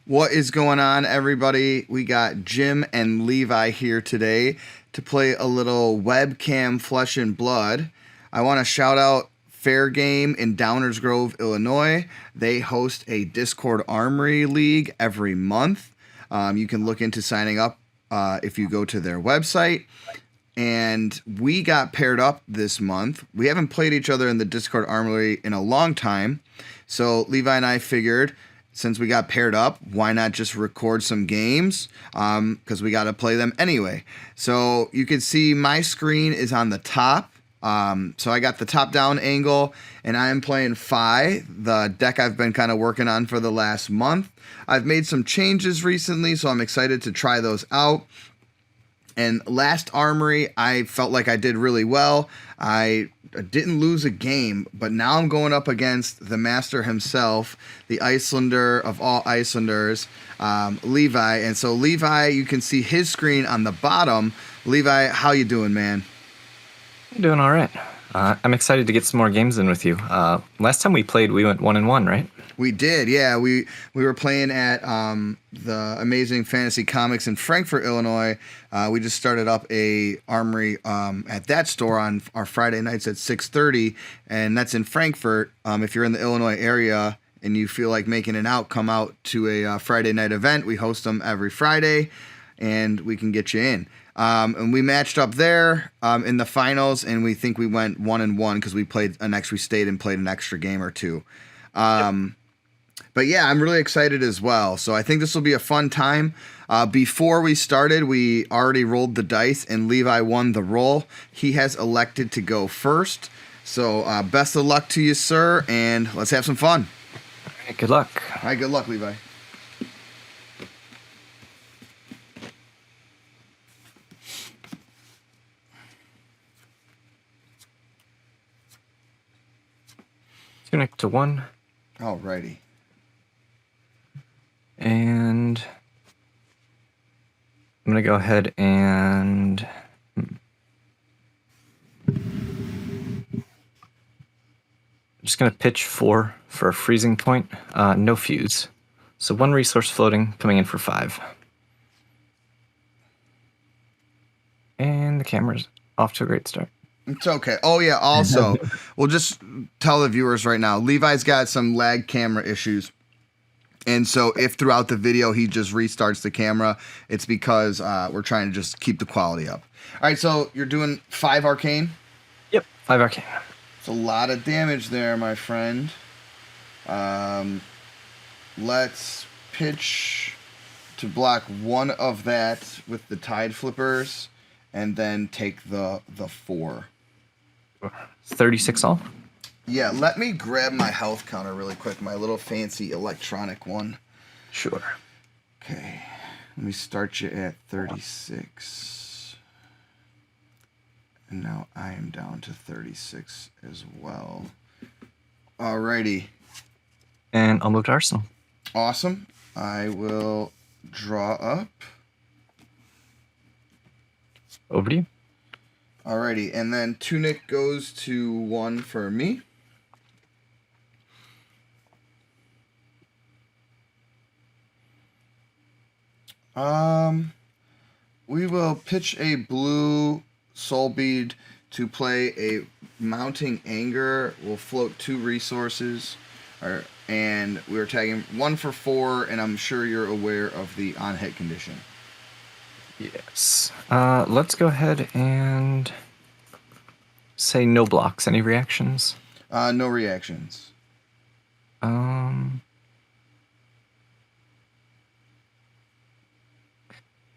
What is going on, everybody? We got Jim and Levi here today to play a little webcam Flesh and Blood. I want to shout out Fair Game in Downers Grove, Illinois. They host a Discord Armory League every month. You can look into signing up if you go to their website. And we got paired up this month. We haven't played each other in the Discord Armory in a long time. So Levi and I figured, since we got paired up, why not just record some games? Because we got to play them anyway. So you can see my screen is on the top. So I got the top-down angle, and I am playing Fi, the deck I've been kind of working on for the last month. I've made some changes recently, so I'm excited to try those out. And last Armory, I felt like I did really well. I didn't lose a game, but now I'm going up against the master himself, the Iyslander of all Icelanders, Levi. And so Levi, you can see his screen on the bottom. Levi, how you doing, man? I'm doing all right. I'm excited to get some more games in with you. Last time we played, we went 1-1, right? We did, yeah. We were playing at the Amazing Fantasy Comics in Frankfort, Illinois. We just started up a armory at that store on our Friday nights at 6:30, and that's in Frankfort. If you're in the Illinois area and you feel like making it out, come out to a Friday night event. We host them every Friday, and we can get you in. And we matched up there in the finals, and we think we went 1-1 because we stayed and played an extra game or two. But yeah, I'm really excited as well. So I think this will be a fun time. Before we started, we already rolled the dice, and Levi won the roll. He has elected to go first. So best of luck to you, sir, and let's have some fun. All right, good luck. All right, good luck, Levi. Tunic to 1. Alrighty. And I'm going to go ahead and I'm just going to pitch 4 for a freezing point. No fuse. So 1 resource floating, coming in for 5. And the camera's off to a great start. It's okay. Oh, yeah, also, we'll just tell the viewers right now, Levi's got some lag camera issues. And so if throughout the video he just restarts the camera, it's because we're trying to just keep the quality up. All right, so you're doing 5 arcane? Yep, 5 arcane. It's a lot of damage there, my friend. Let's pitch to block 1 of that with the Tide Flippers, and then take the 4. 36 all? Yeah, let me grab my health counter really quick, my little fancy electronic one. Sure. Okay, let me start you at 36. And now I am down to 36 as well. Alrighty. And I'll move to Arsenal. Awesome. I will draw up. Over to you. Alrighty, and then Tunic goes to 1 for me. We will pitch a blue Soul Bead to play a Mounting Anger. We'll float 2 resources, and we're tagging 1 for 4, and I'm sure you're aware of the on-hit condition. Yes. Let's go ahead and say no blocks. Any reactions? No reactions. I'm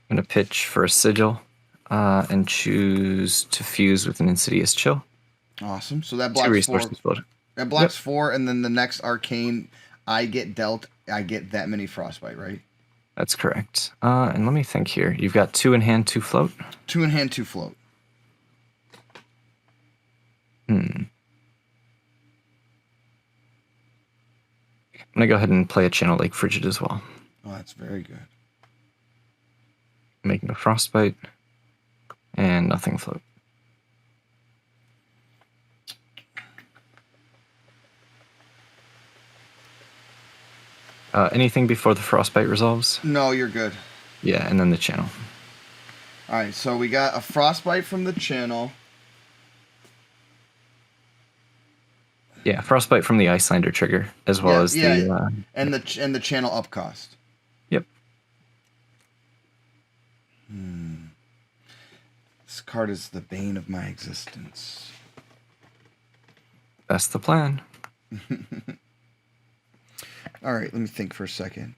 going to pitch for a sigil and choose to fuse with an Insidious Chill. Awesome. So that 2 blocks 4. resources floated. That blocks 4, and then the next arcane I get dealt, I get that many Frostbite, right? That's correct. And let me think here. You've got 2 in hand, 2 float? 2 in hand, 2 float. I'm going to go ahead and play a Channel Lake Frigid as well. Oh, that's very good. Making a Frostbite and nothing float. Anything before the frostbite resolves? No, you're good. Yeah, and then the channel. All right, so we got a frostbite from the channel. Yeah, frostbite from the Iyslander trigger, as well as the and the channel upcost. Yep. This card is the bane of my existence. That's the plan. All right, let me think for a second.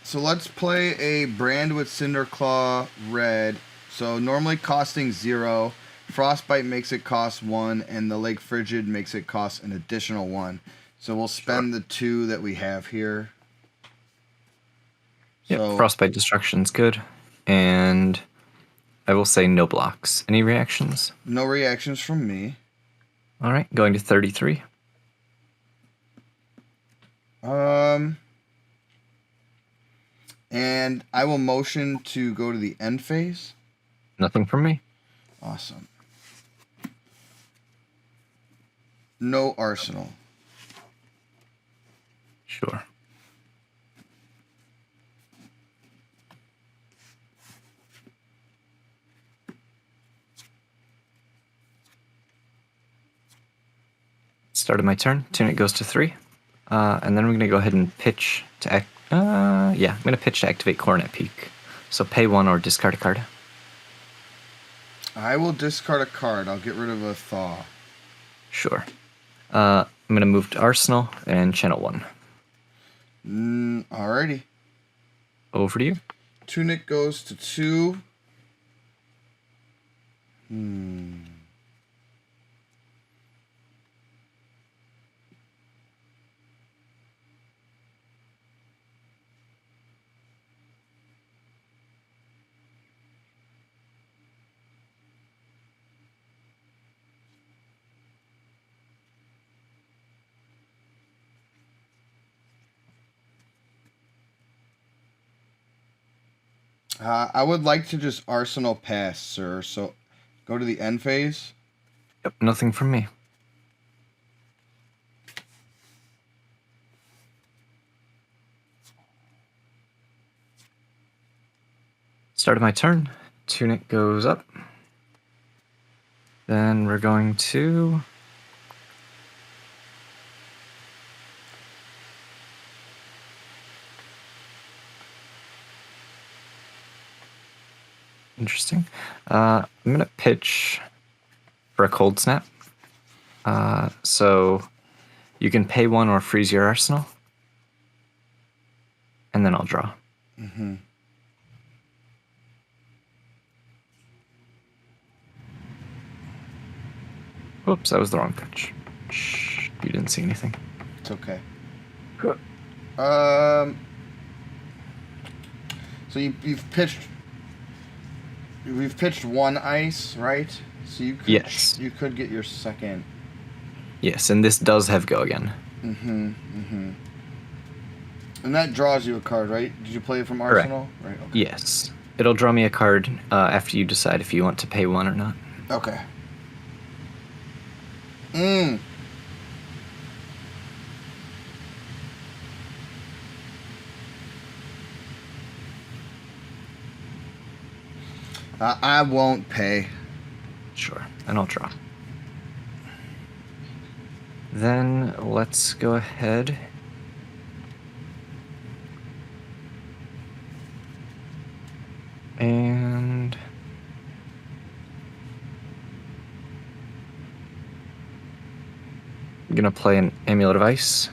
So let's play a brand with Cinderclaw red. So normally costing 0. Frostbite makes it cost 1, and the Lake Frigid makes it cost an additional 1. So we'll spend the 2 that we have here. Yep, so, Frostbite Destruction's good. And I will say no blocks. Any reactions? No reactions from me. All right, going to 33. And I will motion to go to the end phase. Nothing from me. Awesome. No arsenal. Sure. Start of my turn. Tunic goes to 3. And then we're going to go ahead and pitch to I'm going to pitch to activate Coronet Peak. So pay 1 or discard a card. I will discard a card. I'll get rid of a Thaw. Sure. I'm going to move to Arsenal and channel 1. Alrighty. Over to you. Tunic goes to 2. I would like to just Arsenal pass, sir. So go to the end phase. Yep, nothing from me. Start of my turn. Tunic goes up. Then we're going to... Interesting. I'm going to pitch for a Cold Snap. So you can pay 1 or freeze your arsenal. And then I'll draw. Whoops, that was the wrong pitch. Shh, you didn't see anything. It's okay. Good. So you've pitched... We've pitched 1 ice, right? So you could, yes. You could get your second. Yes, and this does have go again. And that draws you a card, right? Did you play it from Arsenal? Correct. Right. Okay. Yes. It'll draw me a card after you decide if you want to pay 1 or not. Okay. I won't pay. Sure, and I'll draw. Then let's go ahead. And I'm gonna play an Amulet of Ice.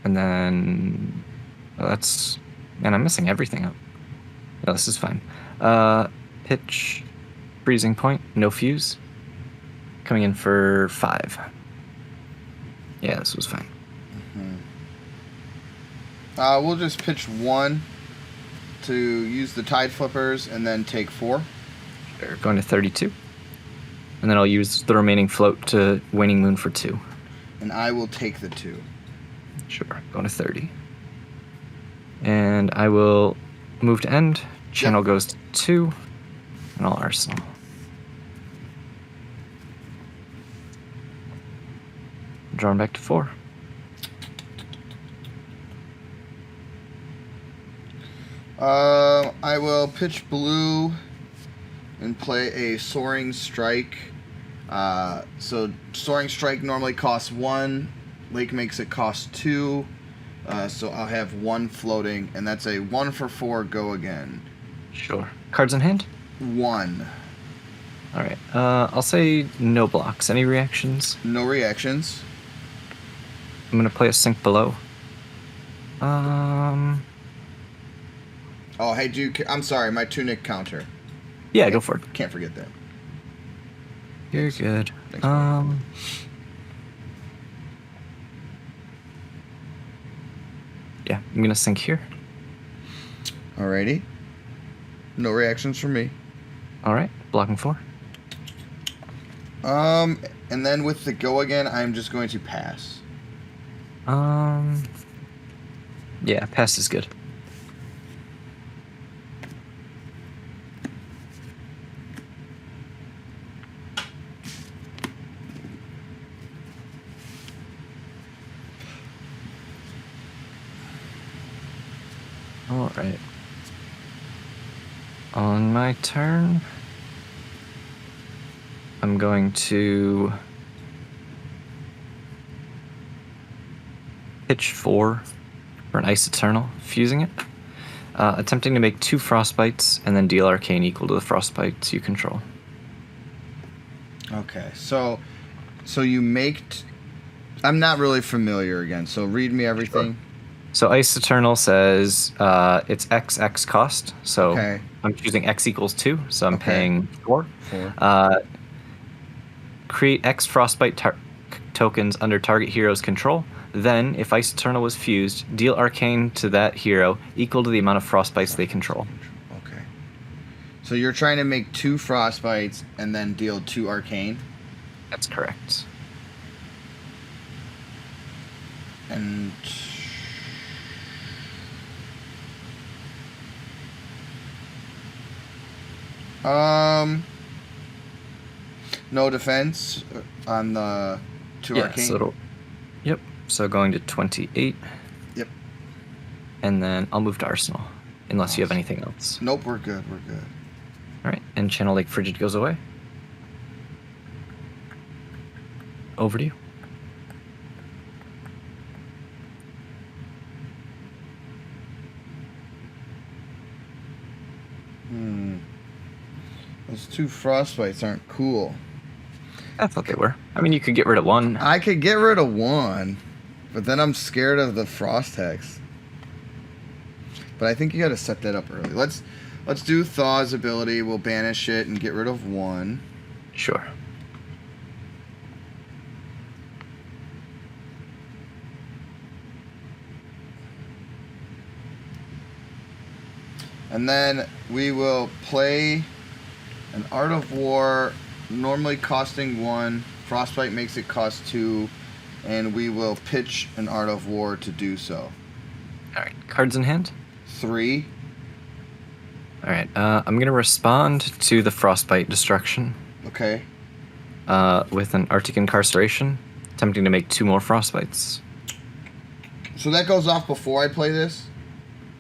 And then and I'm messing everything up. No, this is fine. Pitch, freezing point, no fuse. Coming in for 5. Yeah, this was fine. We'll just pitch 1. to use the Tide Flippers and then take 4. They're going to 32. And then I'll use the remaining float to Waning Moon for 2. And I will take the 2. Sure, going to 30. And I will move to end. Channel goes to 2. And I'll Arsenal. Drawn back to 4. I will pitch blue and play a Soaring Strike. So Soaring Strike normally costs 1. Lake makes it cost 2. So I'll have 1 floating, and that's a 1 for 4 go again. Sure. Cards in hand? 1. All right. I'll say no blocks. Any reactions? No reactions. I'm going to play a Sink Below. Oh, hey, dude, I'm sorry, my Tunic counter. Yeah, go for it. Can't forget that. You're good. Thanks, man. Yeah, I'm going to sink here. Alrighty. No reactions from me. All right. Blocking 4. And then with the go again, I'm just going to pass. Yeah, pass is good. All right. On my turn, I'm going to pitch 4 for an Ice Eternal, fusing it. Attempting to make 2 Frostbites and then deal Arcane equal to the Frostbites you control. Okay, so you make... I'm not really familiar again, so read me everything. Sure. So Ice Eternal says it's XX cost, so Okay. I'm choosing X equals 2, so I'm Okay. paying 4. 4. Create X Frostbite tokens under target hero's control. Then, if Ice Eternal was fused, deal Arcane to that hero equal to the amount of Frostbites they control. Okay. So you're trying to make 2 Frostbites and then deal 2 Arcane? That's correct. And... no defense on the 2 Arcane? So yep. So going to 28. Yep. And then I'll move to Arsenal, unless you have anything else. Nope, we're good, we're good. All right, and Channel Lake Frigid goes away. Over to you. Those 2 Frostbites aren't cool. I thought they were. I mean, you could get rid of 1. I could get rid of 1, but then I'm scared of the Frost Hex. But I think you gotta set that up early. Let's do Thaw's ability. We'll banish it and get rid of 1. Sure. And then we will play an Art of War, normally costing 1. Frostbite makes it cost 2. And we will pitch an Art of War to do so. All right, cards in hand. 3. All right, I'm going to respond to the Frostbite Destruction Okay. with an Arctic Incarceration, attempting to make 2 more Frostbites. So that goes off before I play this?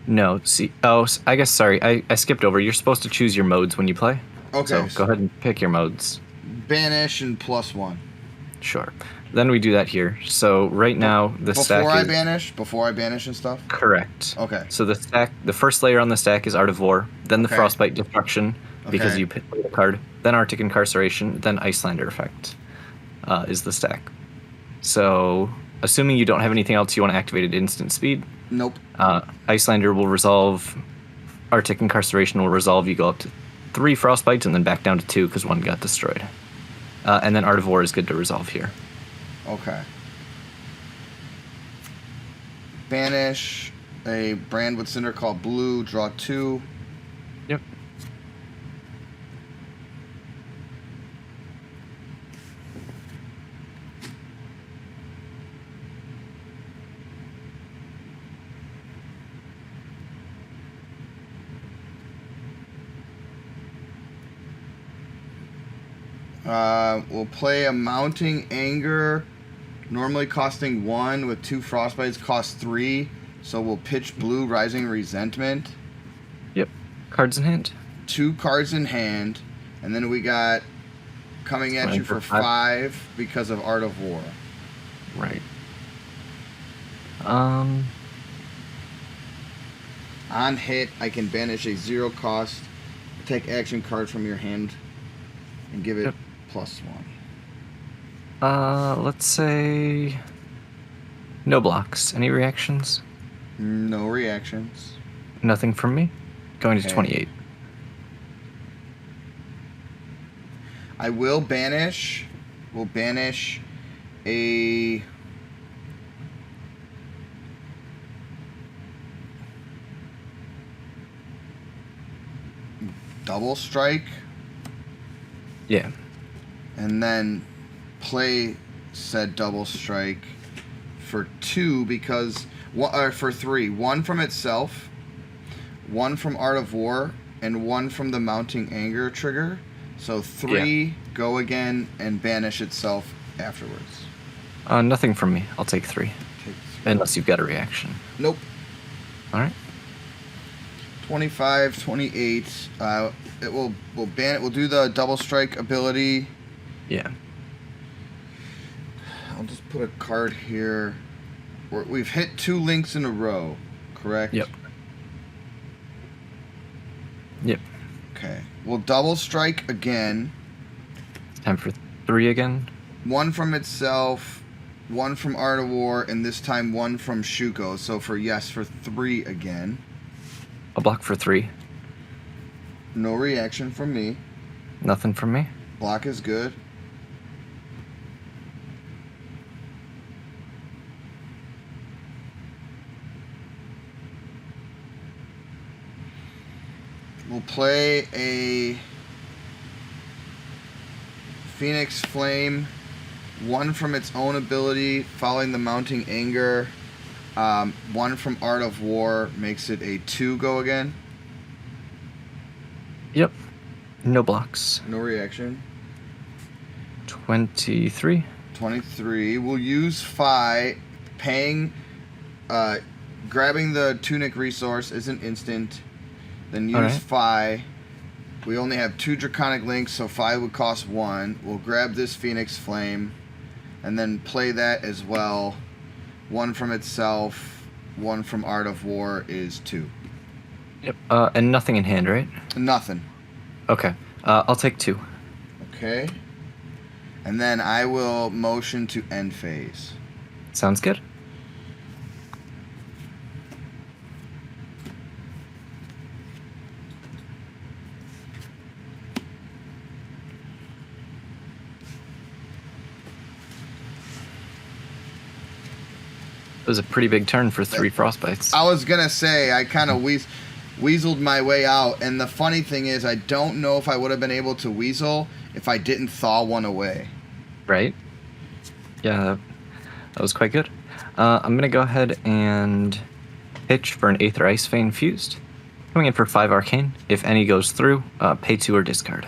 No, see. Oh, I guess, sorry, I skipped over. You're supposed to choose your modes when you play. Okay. So go ahead and pick your modes. Banish and +1. Sure. Then we do that here. So right now the stack is... Before I banish and stuff? Correct. Okay. So the first layer on the stack is Art of War, then the Okay. Frostbite Destruction, because Okay. you pick the card, then Arctic Incarceration, then Iyslander Effect is the stack. So, assuming you don't have anything else you want to activate at instant speed, Nope. Iyslander will resolve, Arctic Incarceration will resolve, you go up to 3 Frostbites and then back down to 2 because 1 got destroyed. And then Art of War is good to resolve here. Okay. Banish a brand with Cinder called Blue. Draw 2. Yep. We'll play a Mounting Anger, normally costing 1, with 2 Frostbites, cost 3. So we'll pitch Blue Rising Resentment. Yep. Cards in hand. 2 cards in hand. And then we got coming at you for 5 because of Art of War. Right. On hit, I can banish a 0 cost, take action card from your hand, and give it +1. Let's say no blocks. Any reactions? No reactions. Nothing from me. Going to 28. I will banish. We'll banish a double strike. Yeah. And then play said double strike for 2 because for 3. 1 from itself, 1 from Art of War, and 1 from the Mounting Anger trigger. So 3 go again and banish itself afterwards. Nothing from me. I'll take 3. Unless you've got a reaction. Nope. All right. 25, 28. We'll ban it. We'll do the double strike ability. Yeah. I'll just put a card here. We've hit 2 links in a row, correct? Yep. Yep. Okay. We'll double strike again. Time for 3 again. 1 from itself, 1 from Art of War, and this time 1 from Shuko. So for 3 again. I'll block for 3. No reaction from me. Nothing from me. Block is good. We'll play a Phoenix Flame, 1 from its own ability, following the Mounting Anger. 1 from Art of War makes it a 2 go again. Yep. No blocks. No reaction. 23. 23. We'll use Phi. Paying, grabbing the Tunic resource isn't instant. Then use Phi. We only have 2 Draconic Links, so Phi would cost 1. We'll grab this Phoenix Flame, and then play that as well. 1 from itself, 1 from Art of War is 2. Yep. And nothing in hand, right? Nothing. Okay. I'll take 2. Okay. And then I will motion to end phase. Sounds good. It was a pretty big turn for 3 frostbites. I was going to say, I kind of weaseled my way out. And the funny thing is, I don't know if I would have been able to weasel if I didn't thaw 1 away. Right? Yeah, that was quite good. I'm going to go ahead and pitch for an Aether Ice Vein Fused. Coming in for 5 Arcane. If any goes through, pay 2 or discard.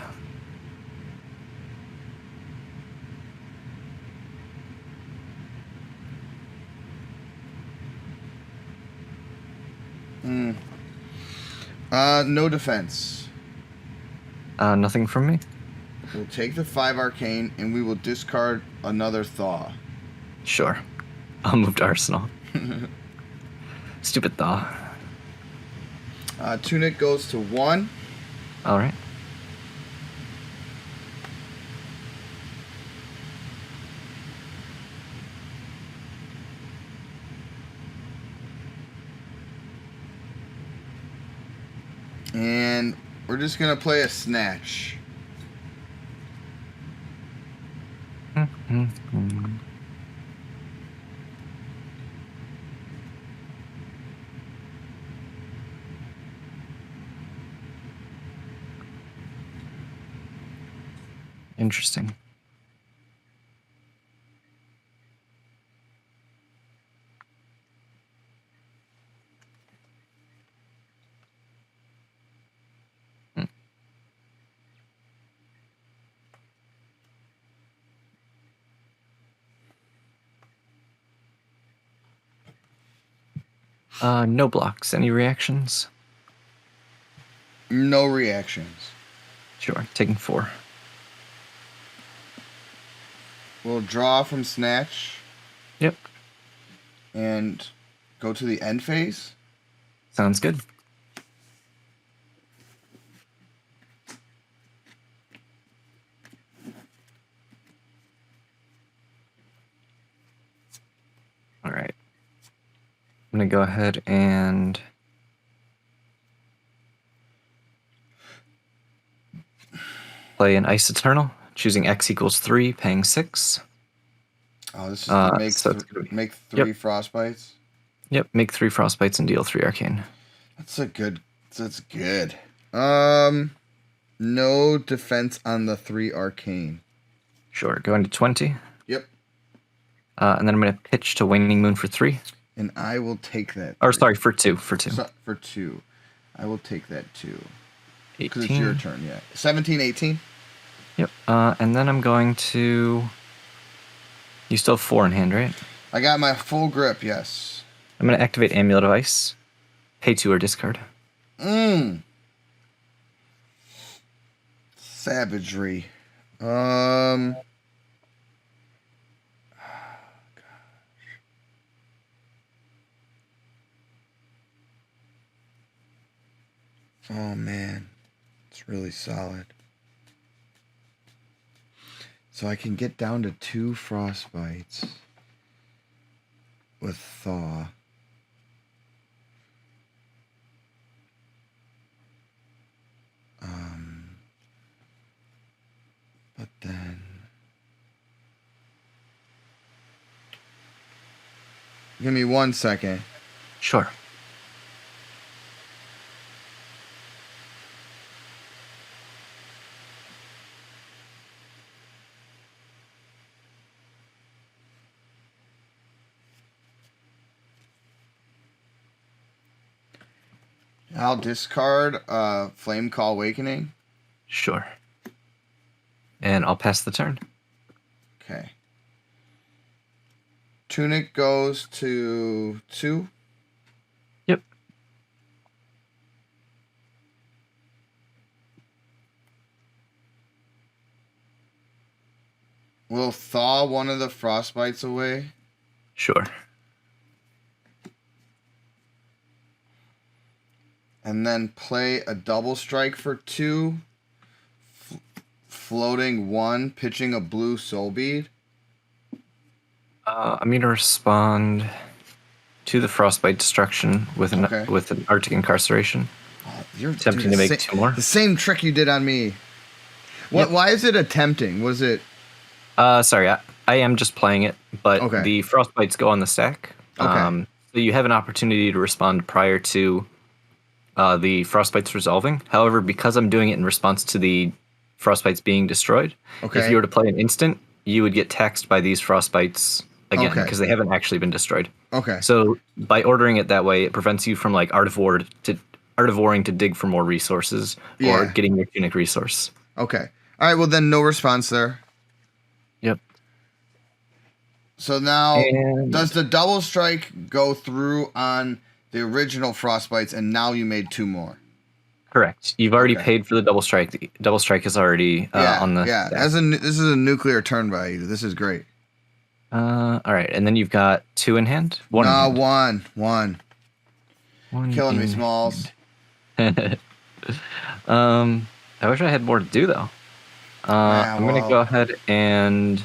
No defense. Nothing from me. We'll take the 5 Arcane, and we will discard another Thaw. Sure. I'll move to Arsenal. Stupid Thaw. Tunic goes to 1. Alright. And we're just going to play a Snatch. Interesting. No blocks. Any reactions? No reactions. Sure. Taking 4. We'll draw from Snatch. Yep. And go to the end phase. Sounds good. All right. I'm going to go ahead and play an Ice Eternal, choosing X equals 3, paying 6. Oh, this is make 3 Frostbites. Yep, make 3 Frostbites and deal 3 Arcane. That's good. No defense on the 3 Arcane. Sure, going to 20. Yep. And then I'm going to pitch to Waning Moon for 3. And I will take that. Or sorry, for 2. For 2. I will take that 2. 18. Because it's your turn, yeah. 17, 18. Yep. And then I'm going to... You still have 4 in hand, right? I got my full grip, yes. I'm going to activate Amulet of Ice. Pay 2 or discard. Savagery. Oh, man. It's really solid. So I can get down to 2 Frostbites with Thaw. But then... Give me 1 second. Sure. I'll discard Flame Call Awakening. Sure. And I'll pass the turn. Okay. Tunic goes to 2. Yep. We'll thaw one of the Frostbites away. Sure. And then play a double strike for 2. Floating 1, pitching a blue Soul Bead. I'm going to respond to the Frostbite Destruction with an Arctic Incarceration. Oh, you're attempting to make 2 more. The same trick you did on me. What? Yep. Why is it attempting? Was it... Sorry, I am just playing it, but the Frostbites go on the stack. Okay. So you have an opportunity to respond prior to the Frostbites resolving. However, because I'm doing it in response to the Frostbites being destroyed, if you were to play an instant, you would get taxed by these Frostbites again because they haven't actually been destroyed. Okay. So by ordering it that way, it prevents you from like artivoring to dig for more resources or getting your tunic resource. Okay. All right. Well, then no response there. Yep. So now, does the double strike go through on the original Frostbites, and now you made 2 more? Correct. You've already paid for the double strike. The double strike is already on the... Yeah, this is a nuclear turn value. This is great. All right, and then you've got 2 in hand? 1 in hand. One. Killing me, Smalls. I wish I had more to do, though. I'm going to go ahead and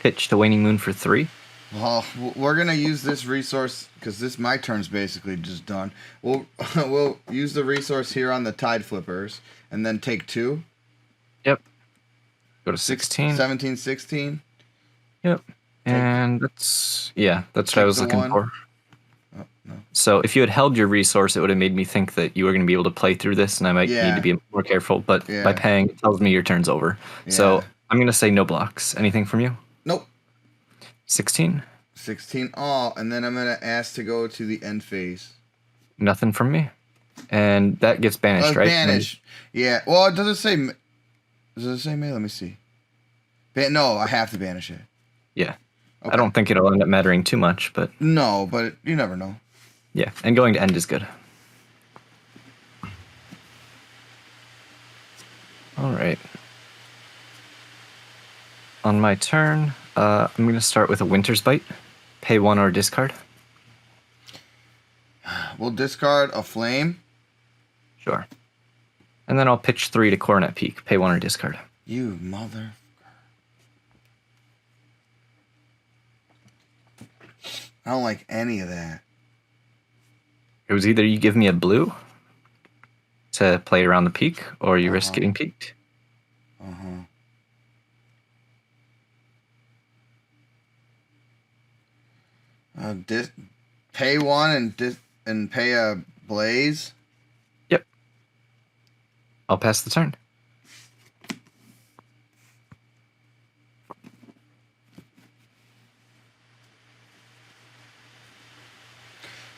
pitch to Waning Moon for 3. Well, we're going to use this resource because my turn's basically just done. We'll use the resource here on the Tide Flippers and then take 2. Yep. Go to 16. 17, 16. Yep. And that's what I was looking for. Oh, no. So if you had held your resource, it would have made me think that you were going to be able to play through this, and I might need to be more careful. But by paying, it tells me your turn's over. Yeah. So I'm going to say no blocks. Anything from you? Nope. 16. 16. Oh, and then I'm going to ask to go to the end phase. Nothing from me. And that gets banished, right? Banished. Yeah. Well, does it say... Does it say me? Let me see. No, I have to banish it. Yeah. Okay. I don't think it'll end up mattering too much, but... No, but you never know. Yeah, and going to end is good. All right. On my turn, I'm going to start with a Winter's Bite. Pay 1 or discard. We'll discard a flame. Sure. And then I'll pitch 3 to Coronet Peak. Pay 1 or discard. You mother... I don't like any of that. It was either you give me a blue to play around the peak, or you risk getting peaked. Pay 1 and pay a blaze. Yep. I'll pass the turn.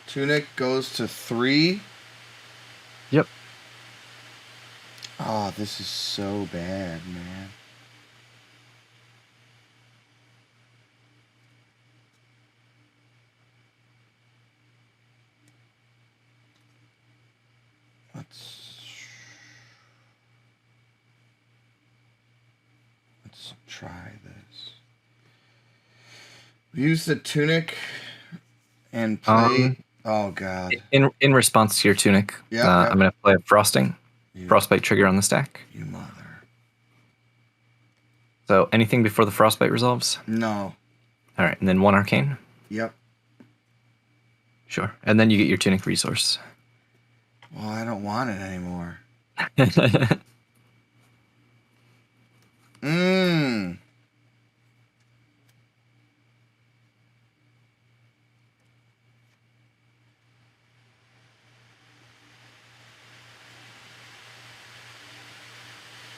Tunic goes to 3. Yep. Oh, this is so bad, man. Let's try this. Use the tunic and play... Oh, God. In response to your tunic, I'm going to play a Frosting. Frostbite trigger on the stack. You mother. So anything before the Frostbite resolves? No. All right, and then 1 Arcane? Yep. Sure. And then you get your tunic resource. Well, I don't want it anymore.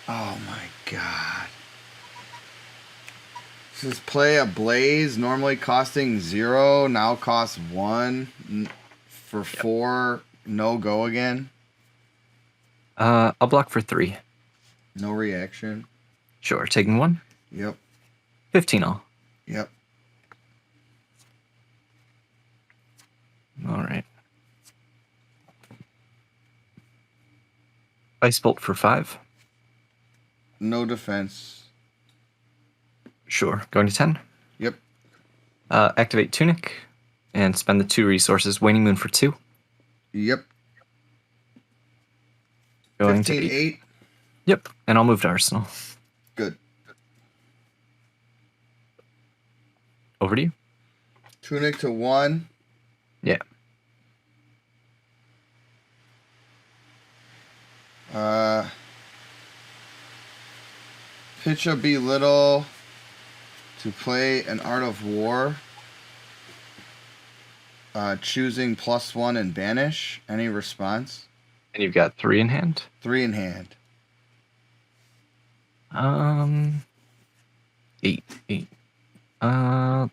Oh my God. This is play a blaze, normally costing 0, now costs 1 for 4. No go again. I'll block for 3. No reaction. Sure, taking 1. Yep. 15 all. Yep. All right. Ice Bolt for 5. No defense. Sure. Going to 10. Yep. Activate Tunic and spend the 2 resources. Waning Moon for 2. Yep. Going 15, to 8. Yep. And I'll move to Arsenal. Good. Over to you. Tunic to 1. Yeah. Pitch a Belittle to play an Art of War. Choosing +1 and banish. Any response? And you've got 3 in hand? 3 in hand. 8.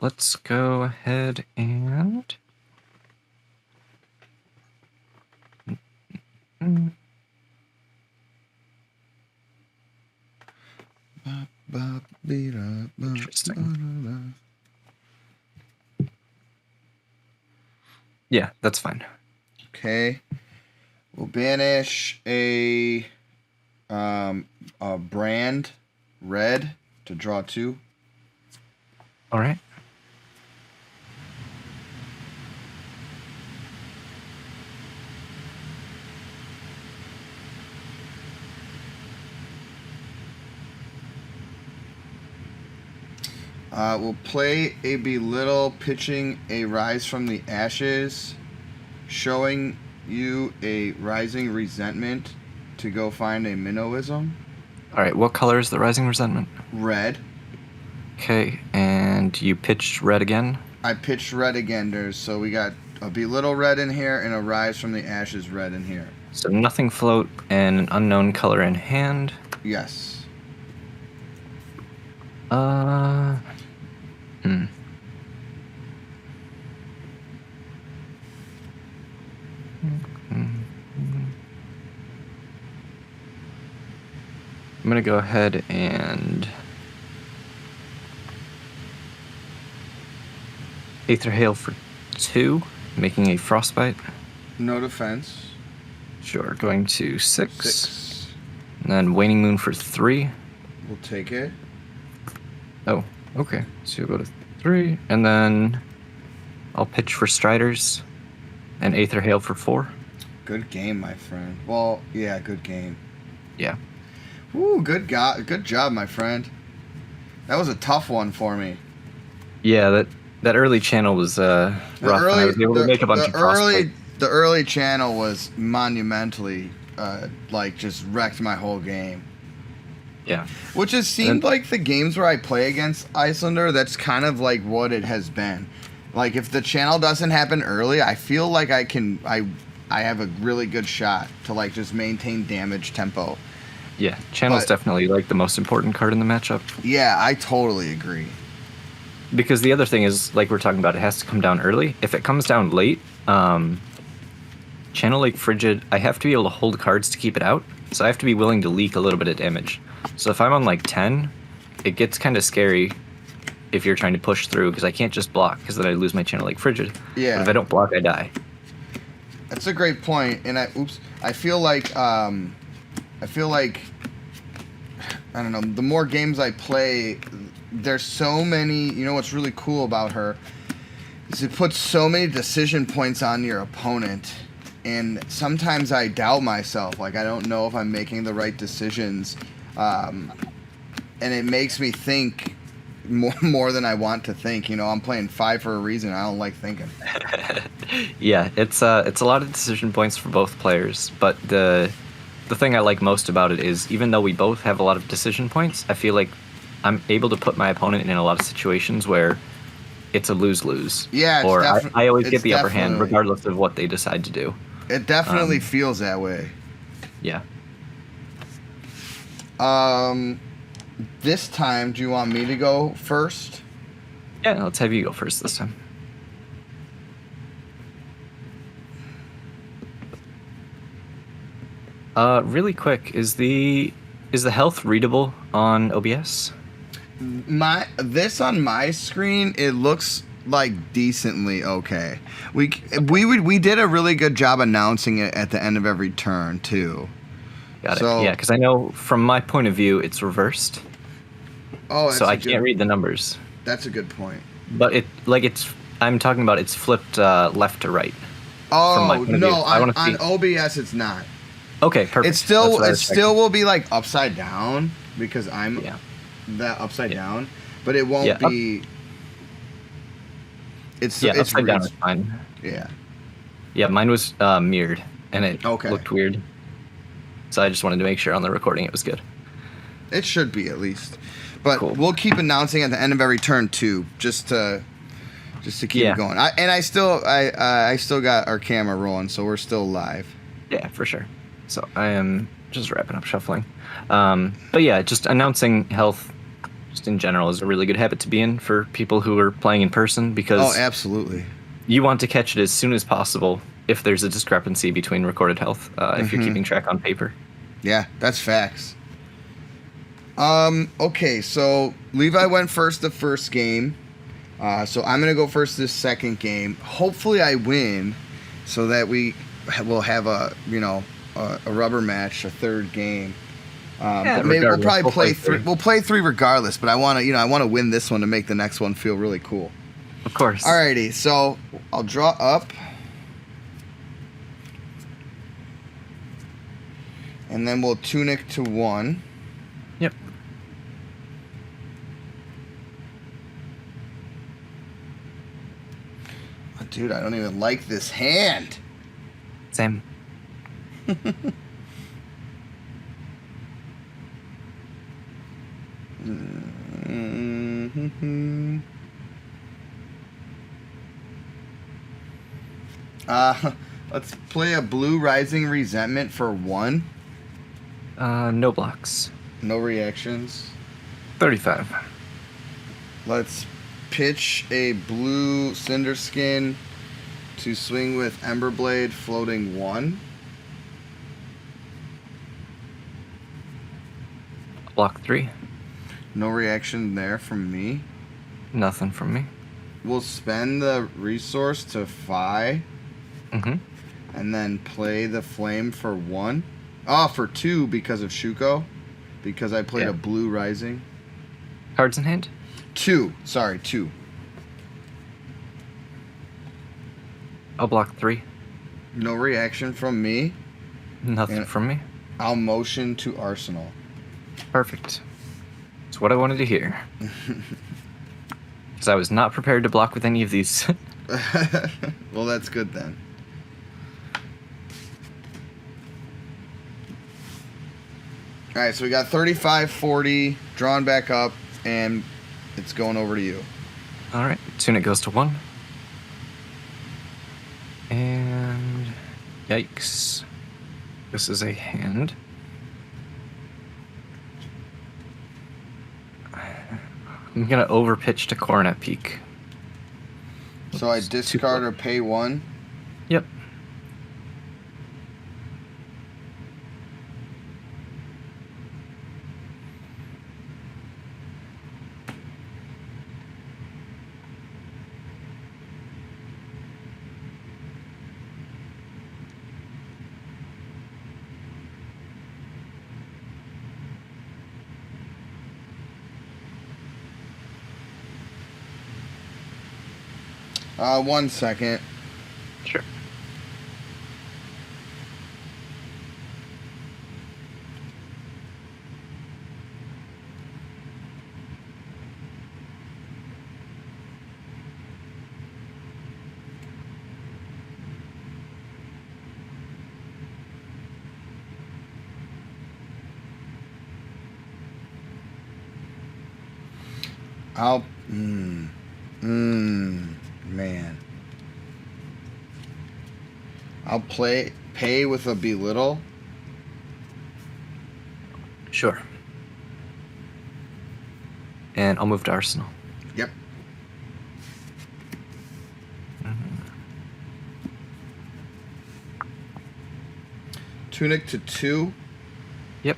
Let's go ahead and... Interesting. Yeah, that's fine. Okay. We'll banish a brand red to draw 2. All right. We'll play a Belittle, pitching a Rise from the Ashes, showing you a Rising Resentment to go find a Minnowism. All right, what color is the Rising Resentment? Red. Okay, and you pitched red again? I pitched red again, so we got a Belittle red in here and a Rise from the Ashes red in here. So nothing float and an unknown color in hand. Yes. Uh, hmm. I'm gonna go ahead and Aether Hail for 2, making a Frostbite. No defense. Sure, going to 6. 6. And then Waning Moon for 3. We'll take it. Oh, okay. So you'll go to 3, and then I'll pitch for Striders and Aether Hail for 4. Good game, my friend. Well, yeah, good game. Yeah. Ooh, good job, my friend. That was a tough one for me. Yeah, that early channel was rough. I was able to make a bunch of Frostbites. The early channel was monumentally, just wrecked my whole game. Yeah. Which has seemed like the games where I play against Iyslander, that's kind of like what it has been. Like, if the channel doesn't happen early, I feel like I have a really good shot to, like, just maintain damage tempo. Yeah, channel's definitely, like, the most important card in the matchup. Yeah, I totally agree. Because the other thing is, like we're talking about, it has to come down early. If it comes down late, Channel Lake Frigid, I have to be able to hold cards to keep it out. So I have to be willing to leak a little bit of damage. So if I'm on like 10, it gets kind of scary if you're trying to push through, because I can't just block, because then I lose my Channel Lake Frigid. Yeah. But if I don't block, I die. That's a great point, and I feel like I don't know, the more games I play, there's so many. You know what's really cool about her is it puts so many decision points on your opponent, and sometimes I doubt myself. Like, I don't know if I'm making the right decisions, and it makes me think more than I want to think. You know, I'm playing 5 for a reason. I don't like thinking. Yeah, it's a lot of decision points for both players, but the thing I like most about it is, even though we both have a lot of decision points, I feel like I'm able to put my opponent in a lot of situations where it's a lose-lose. Yeah, or I always get the upper hand regardless of what they decide to do. It definitely feels that way. Yeah. This time, do you want me to go first? Yeah, let's have you go first this time. Really quick, is the health readable on OBS? This on my screen, it looks like decently okay. We did a really good job announcing it at the end of every turn too. Got it. Yeah, because I know from my point of view it's reversed. Oh, so I can't read the numbers. That's a good point. But I'm talking about it's flipped left to right. Oh, from my point of no, view. on OBS it's not. Okay, perfect. It still will be like upside down because I'm that upside down, but it won't be. It's upside down is fine. Yeah. Yeah, mine was mirrored, and it looked weird. So I just wanted to make sure on the recording it was good. It should be at least, but we'll keep announcing at the end of every turn too, just to keep it going. I still got our camera rolling, so we're still live. Yeah, for sure. So I am just wrapping up shuffling. But yeah, just announcing health just in general is a really good habit to be in for people who are playing in person, because absolutely, you want to catch it as soon as possible if there's a discrepancy between recorded health, if you're keeping track on paper. Yeah, that's facts. Okay, so Levi went first the first game. So I'm going to go first this second game. Hopefully I win so that we will have a rubber match, a third game. But maybe we'll probably play three. We'll play 3 regardless, but I want to win this one to make the next one feel really cool. Of course. Alrighty, so I'll draw up. And then we'll tunic to 1. Yep. Oh, dude, I don't even like this hand. Same. Let's play a blue Rising Resentment for 1. No blocks. No reactions. 35. Let's pitch a blue Cinder Skin to swing with Emberblade floating 1. Block 3. No reaction there from me. Nothing from me. We'll spend the resource to Phi. Mm-hmm. And then play the flame for 1. Oh, for 2 because of Shuko. Because I played a blue Rising. Cards in hand? 2. Sorry, 2. I'll block 3. No reaction from me. Nothing from me. I'll motion to Arsenal. Perfect. That's what I wanted to hear. Because I was not prepared to block with any of these. Well, that's good then. All right, so we got 35, 40, drawn back up, and it's going over to you. All right. Tunic goes to 1. And yikes. This is a hand. I'm going to overpitch to Coronet Peak. So I discard or pay 1. Yep. One second. Sure. I'll. Man. I'll pay with a belittle. Sure. And I'll move to Arsenal. Yep. Tunic to 2. Yep.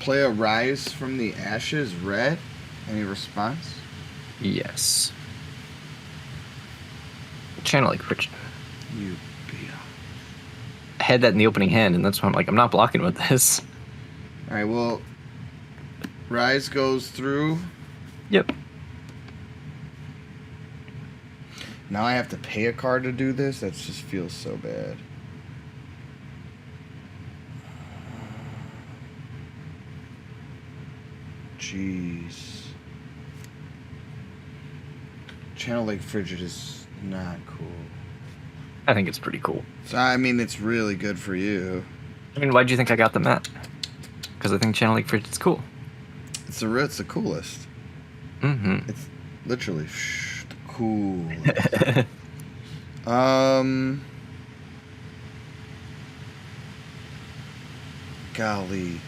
Play a Rise from the Ashes red. Any response? Yes. Channel Lake Bridge. You beat up. I had that in the opening hand, and that's why I'm like, I'm not blocking with this. Alright, well, Rise goes through. Yep. Now I have to pay a card to do this? That just feels so bad. Jeez. Channel Lake Frigid is not cool. I think it's pretty cool. So, I mean, it's really good for you. I mean, why do you think I got the mat? Because I think Channel Lake Frigid's cool. It's the coolest. Mm-hmm. It's literally the coolest. Golly.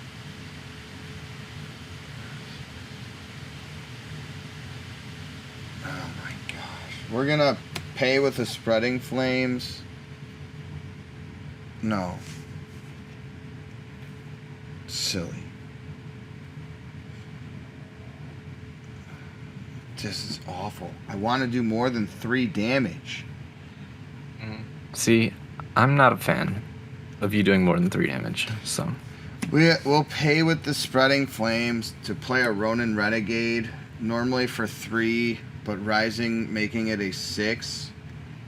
Oh my gosh. We're gonna pay with the Spreading Flames. No. Silly. This is awful. I want to do more than 3 damage. See, I'm not a fan of you doing more than 3 damage, so... We'll pay with the Spreading Flames to play a Ronin Renegade, normally for 3, but Rising making it a 6.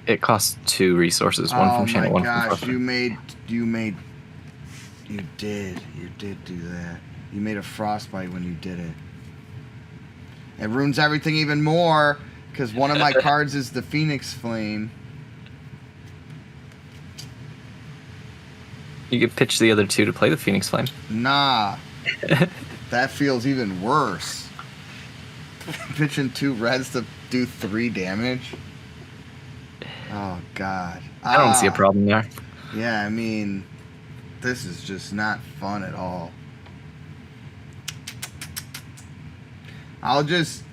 It costs 2 resources, one from channel, one from gosh, Frostbite. you did do that. You made a Frostbite when you did it. It ruins everything even more, because one of my cards is the Phoenix Flame. You could pitch the other 2 to play the Phoenix Flame. Nah. That feels even worse. Pitching 2 reds to do 3 damage. Oh, God. I don't see a problem there. Yeah, I mean, this is just not fun at all. I'll just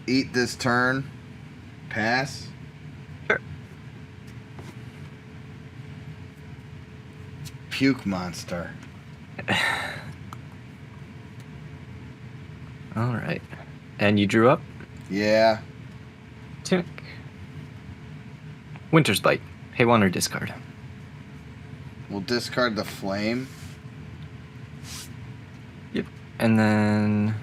eat this turn. Pass. Sure. Puke monster. All right. And you drew up? Yeah. Tunic. Winter's Bite. Pay 1 or discard. We'll discard the flame. Yep. And then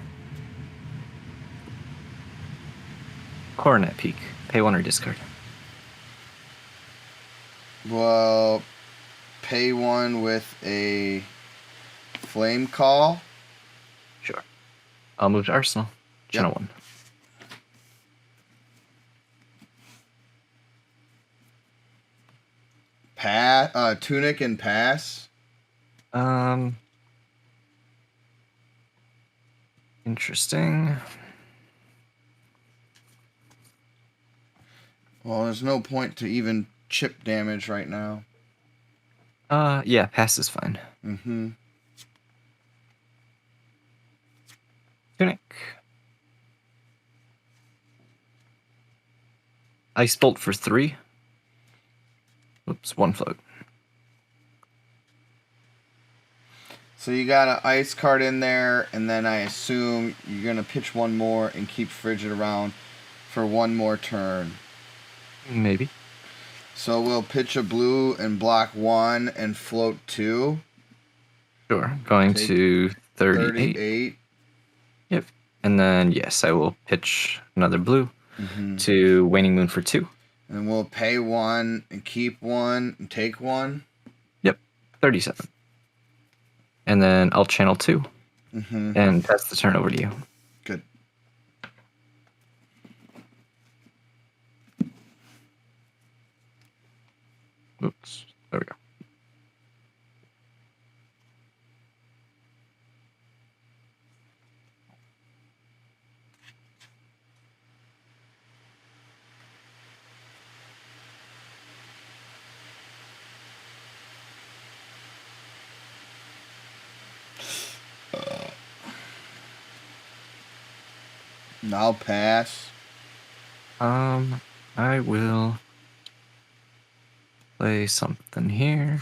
Coronet Peak. Pay 1 or discard. Well, pay 1 with a flame call. Sure. I'll move to Arsenal. Channel Yep. 1. Tunic and pass. Interesting. Well, there's no point to even chip damage right now. Yeah, pass is fine. Mm-hmm. Tunic. Ice Bolt for 3. Oops, 1 float. So you got an ice card in there, and then I assume you're going to pitch one more and keep Frigid around for one more turn. Maybe. So we'll pitch a blue and block 1 and float 2. Sure. Going Take to 38. 38. Yep. And then, yes, I will pitch another blue to Waning Moon for 2. And we'll pay 1 and keep 1 and take 1. Yep. 37. And then I'll channel 2 and pass the turn over to you. Good. Oops. There we go. Now pass. I will play something here.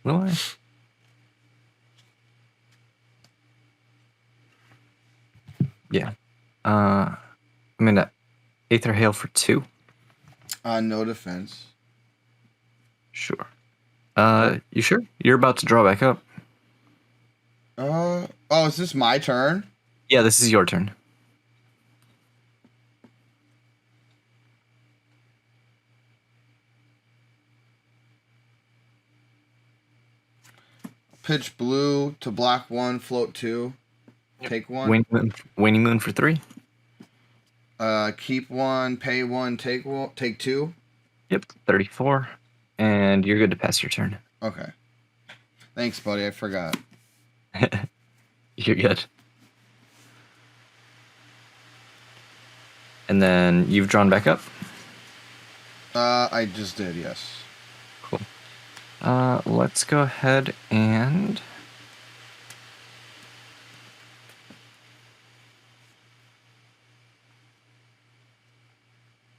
Will I? Yeah. I'm gonna Aether Hail for 2. No defense. Sure. You sure? You're about to draw back up. Oh, is this my turn? Yeah, this is your turn. Pitch blue to block 1, float 2. Take 1. Waning Moon for 3. Keep 1, pay 1, take 2. Yep, 34. And you're good to pass your turn. Okay. Thanks, buddy. I forgot. You're good. And then you've drawn back up? I just did, yes. Cool. Let's go ahead and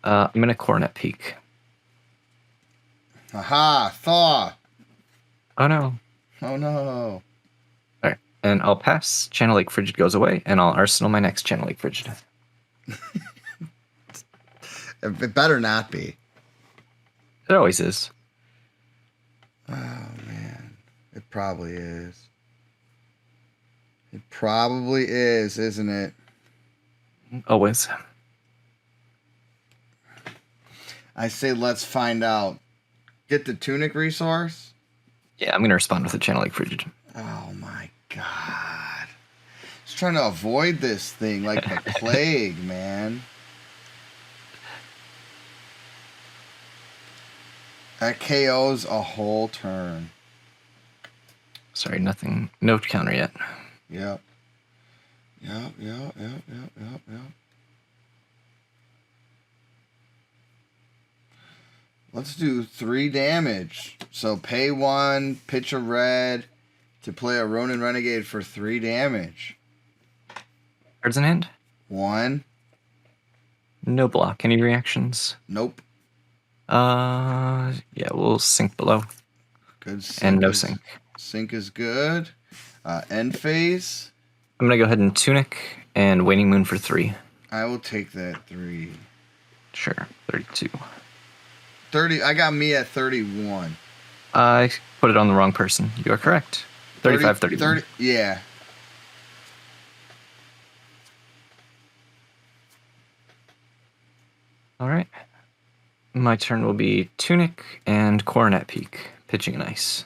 I'm gonna Coronet Peak. Aha! Thaw! Oh no. Oh no. Alright. And I'll pass. Channel Lake Frigid goes away, and I'll arsenal my next Channel Lake Frigid. It better not be. It always is. Oh man. It probably is. It probably is, isn't it? Always. I say let's find out. Get the tunic resource? Yeah, I'm gonna respond with a Channel Lake Frigid. Oh my god. Just trying to avoid this thing like the plague, man. That KO's a whole turn. Sorry, nothing. No counter yet. Yep. Yep. Let's do 3 damage. So pay 1, pitch a red, to play a Ronin Renegade for 3 damage. Cards in hand? 1. No block. Any reactions? Nope. Yeah, we'll sink below. Good. Sync And no is, sync. Sync is good. End phase. I'm gonna go ahead and Tunic and Waning Moon for 3. I will take that 3. Sure, 32. 30. I got me at 31. I put it on the wrong person. You are correct. 35, 31. 30. Yeah. All right. My turn will be Tunic and Coronet Peak, pitching an ice.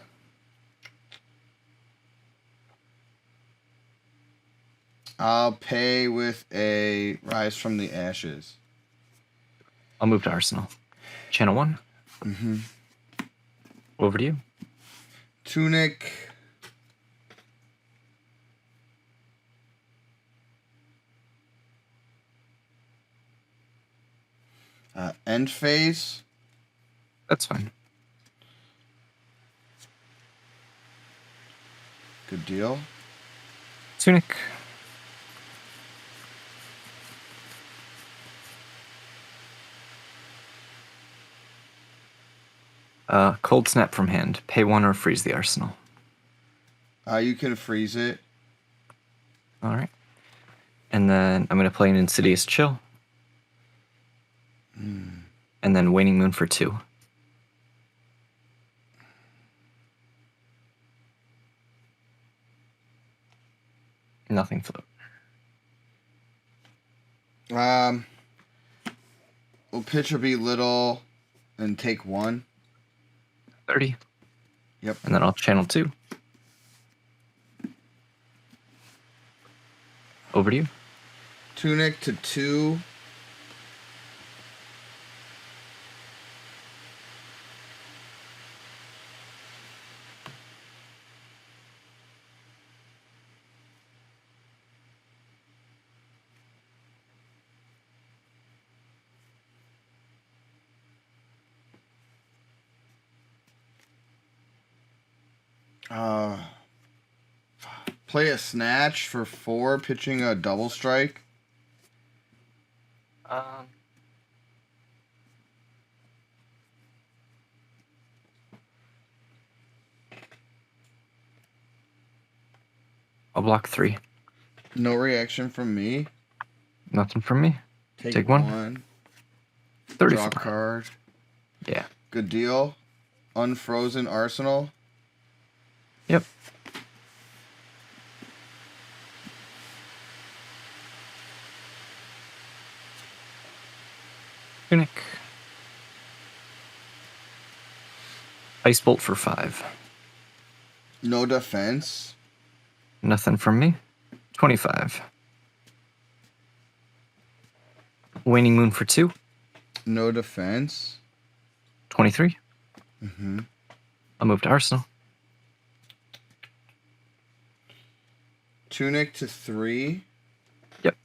I'll pay with a Rise from the Ashes. I'll move to Arsenal. Channel 1. Mm-hmm. Over to you. Tunic. End phase. That's fine. Good deal. Tunic. Cold Snap from hand. Pay 1 or freeze the Arsenal. You can freeze it. All right. And then I'm going to play an Insidious Chill. And then Waning Moon for 2. Nothing float. We'll pitch or be little and take 1. 30. Yep. And then I'll channel 2. Over to you. Tunic to 2. Play a Snatch for 4, pitching a double strike. I'll block 3. No reaction from me. Nothing from me. Take 1. 34. 34. Draw card. Yeah. Good deal. Unfrozen Arsenal. Yep. Tunic. Ice Bolt for 5. No defense. Nothing from me. 25. Waning Moon for 2. No defense. 23. Mm-hmm. I'll move to Arsenal. Tunic to 3. Yep.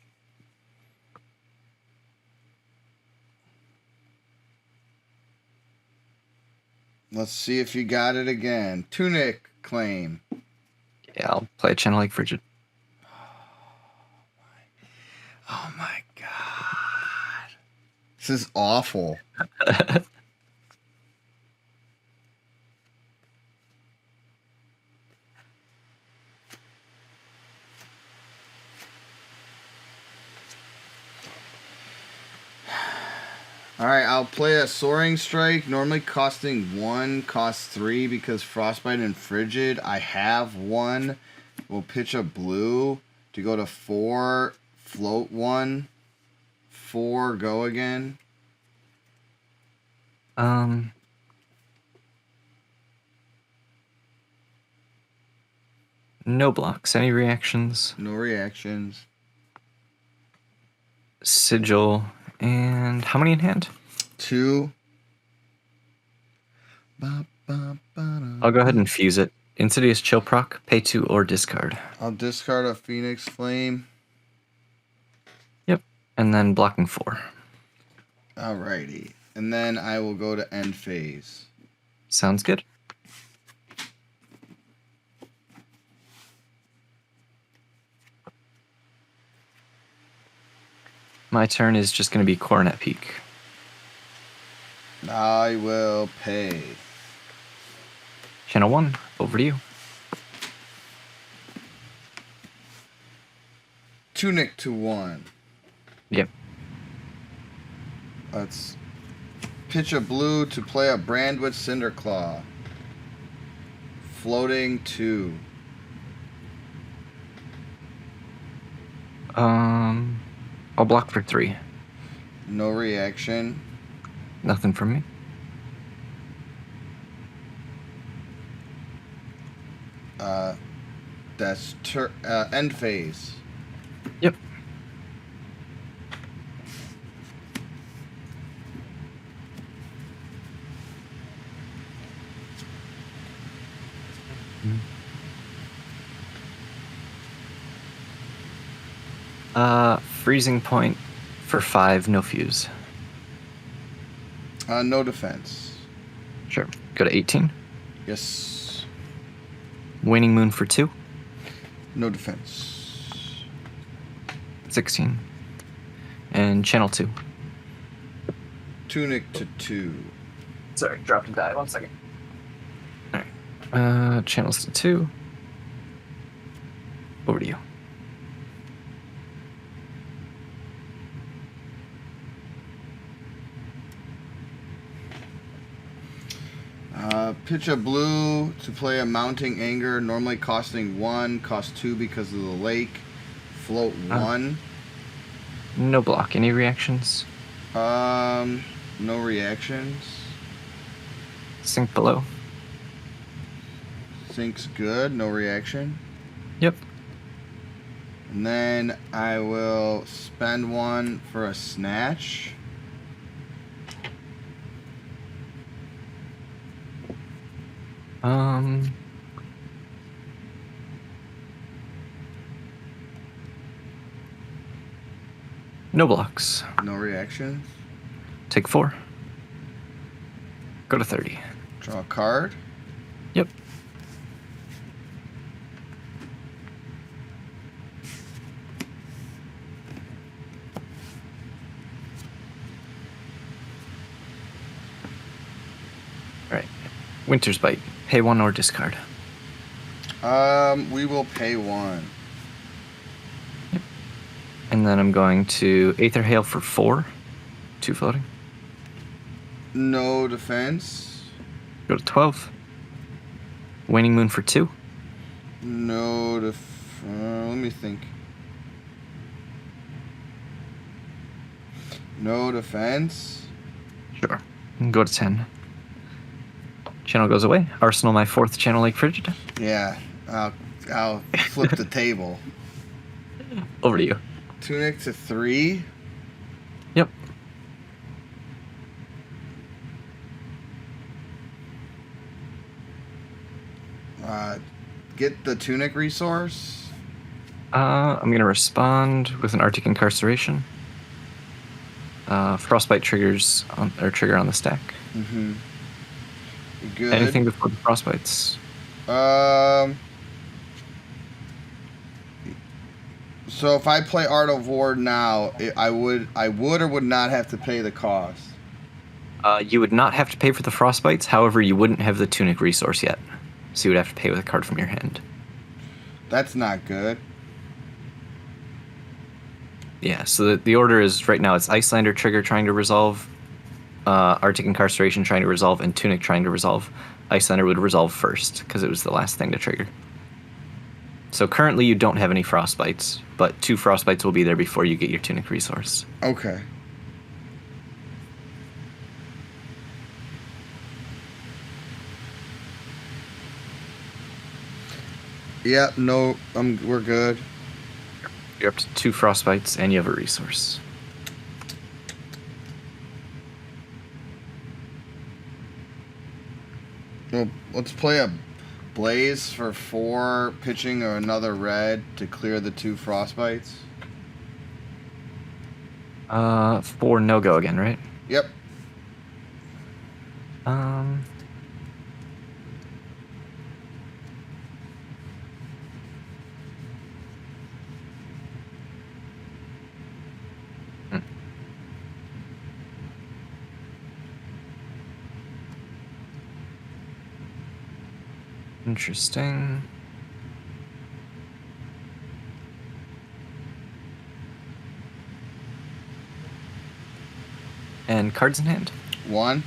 Let's see if you got it again. Tunic claim. Yeah, I'll play a Channel Lake Frigid. Oh my god. This is awful. Alright, I'll play a Soaring Strike, normally costing 1, costs 3 because Frostbite and Frigid. I have 1. We'll pitch a blue to go to 4, float 1, 4, go again. No blocks. Any reactions? No reactions. Sigil. And how many in hand? 2. I'll go ahead and fuse it. Insidious Chill proc, pay 2 or discard. I'll discard a Phoenix Flame. Yep. And then blocking 4. Alrighty. And then I will go to end phase. Sounds good. My turn is just going to be Coronet Peak. I will pay. Channel 1, over to you. Tunic to 1. Yep. Let's pitch a blue to play a Brandwitch Cinderclaw. Floating 2. I'll block for 3. No reaction. Nothing from me. That's end phase. Yep. Freezing point for 5, no fuse. No defense. Sure. Go to 18. Yes. Waning Moon for 2. No defense. 16. And channel 2. Tunic to 2. Sorry, dropped a die. 1 second. Alright. Channels to 2. Over to you. Pitch a blue to play a Mounting Anger, normally costing 1, cost 2 because of the lake. Float 1. No block. Any reactions? No reactions. Sink below. Sink's good, no reaction. Yep. And then I will spend 1 for a snatch. No blocks. No reactions. Take 4. Go to 30. Draw a card. Yep. Alright. Winter's Bite. Pay 1 or discard. We will pay 1. Yep. And then I'm going to Aether Hail for 4. 2 floating. No defense. Go to 12. Waning Moon for 2. No let me think. No defense. Sure. And go to 10. Channel goes away. Arsenal my 4th channel Lake Frigid. Yeah, I'll flip the table. Over to you. Tunic to 3. Yep. Get the Tunic resource. I'm going to respond with an Arctic Incarceration. Frostbite triggers trigger on the stack. Mm-hmm. Good. Anything before the Frostbites? So if I play Art of War now, I would or would not have to pay the cost. You would not have to pay for the Frostbites. However, you wouldn't have the Tunic resource yet, so you would have to pay with a card from your hand. That's not good. Yeah. So the order is right now. It's Iyslander trigger trying to resolve, Arctic Incarceration trying to resolve, and Tunic trying to resolve. Iyslander would resolve first because it was the last thing to trigger. So currently you don't have any Frostbites, but 2 Frostbites will be there before you get your Tunic resource. Okay. Yeah, no, we're good. You're up to 2 Frostbites, and you have a resource. Well, let's play a Blaze for 4, pitching another red to clear the 2 Frostbites. 4 no-go again, right? Yep. Interesting. And cards in hand. 1.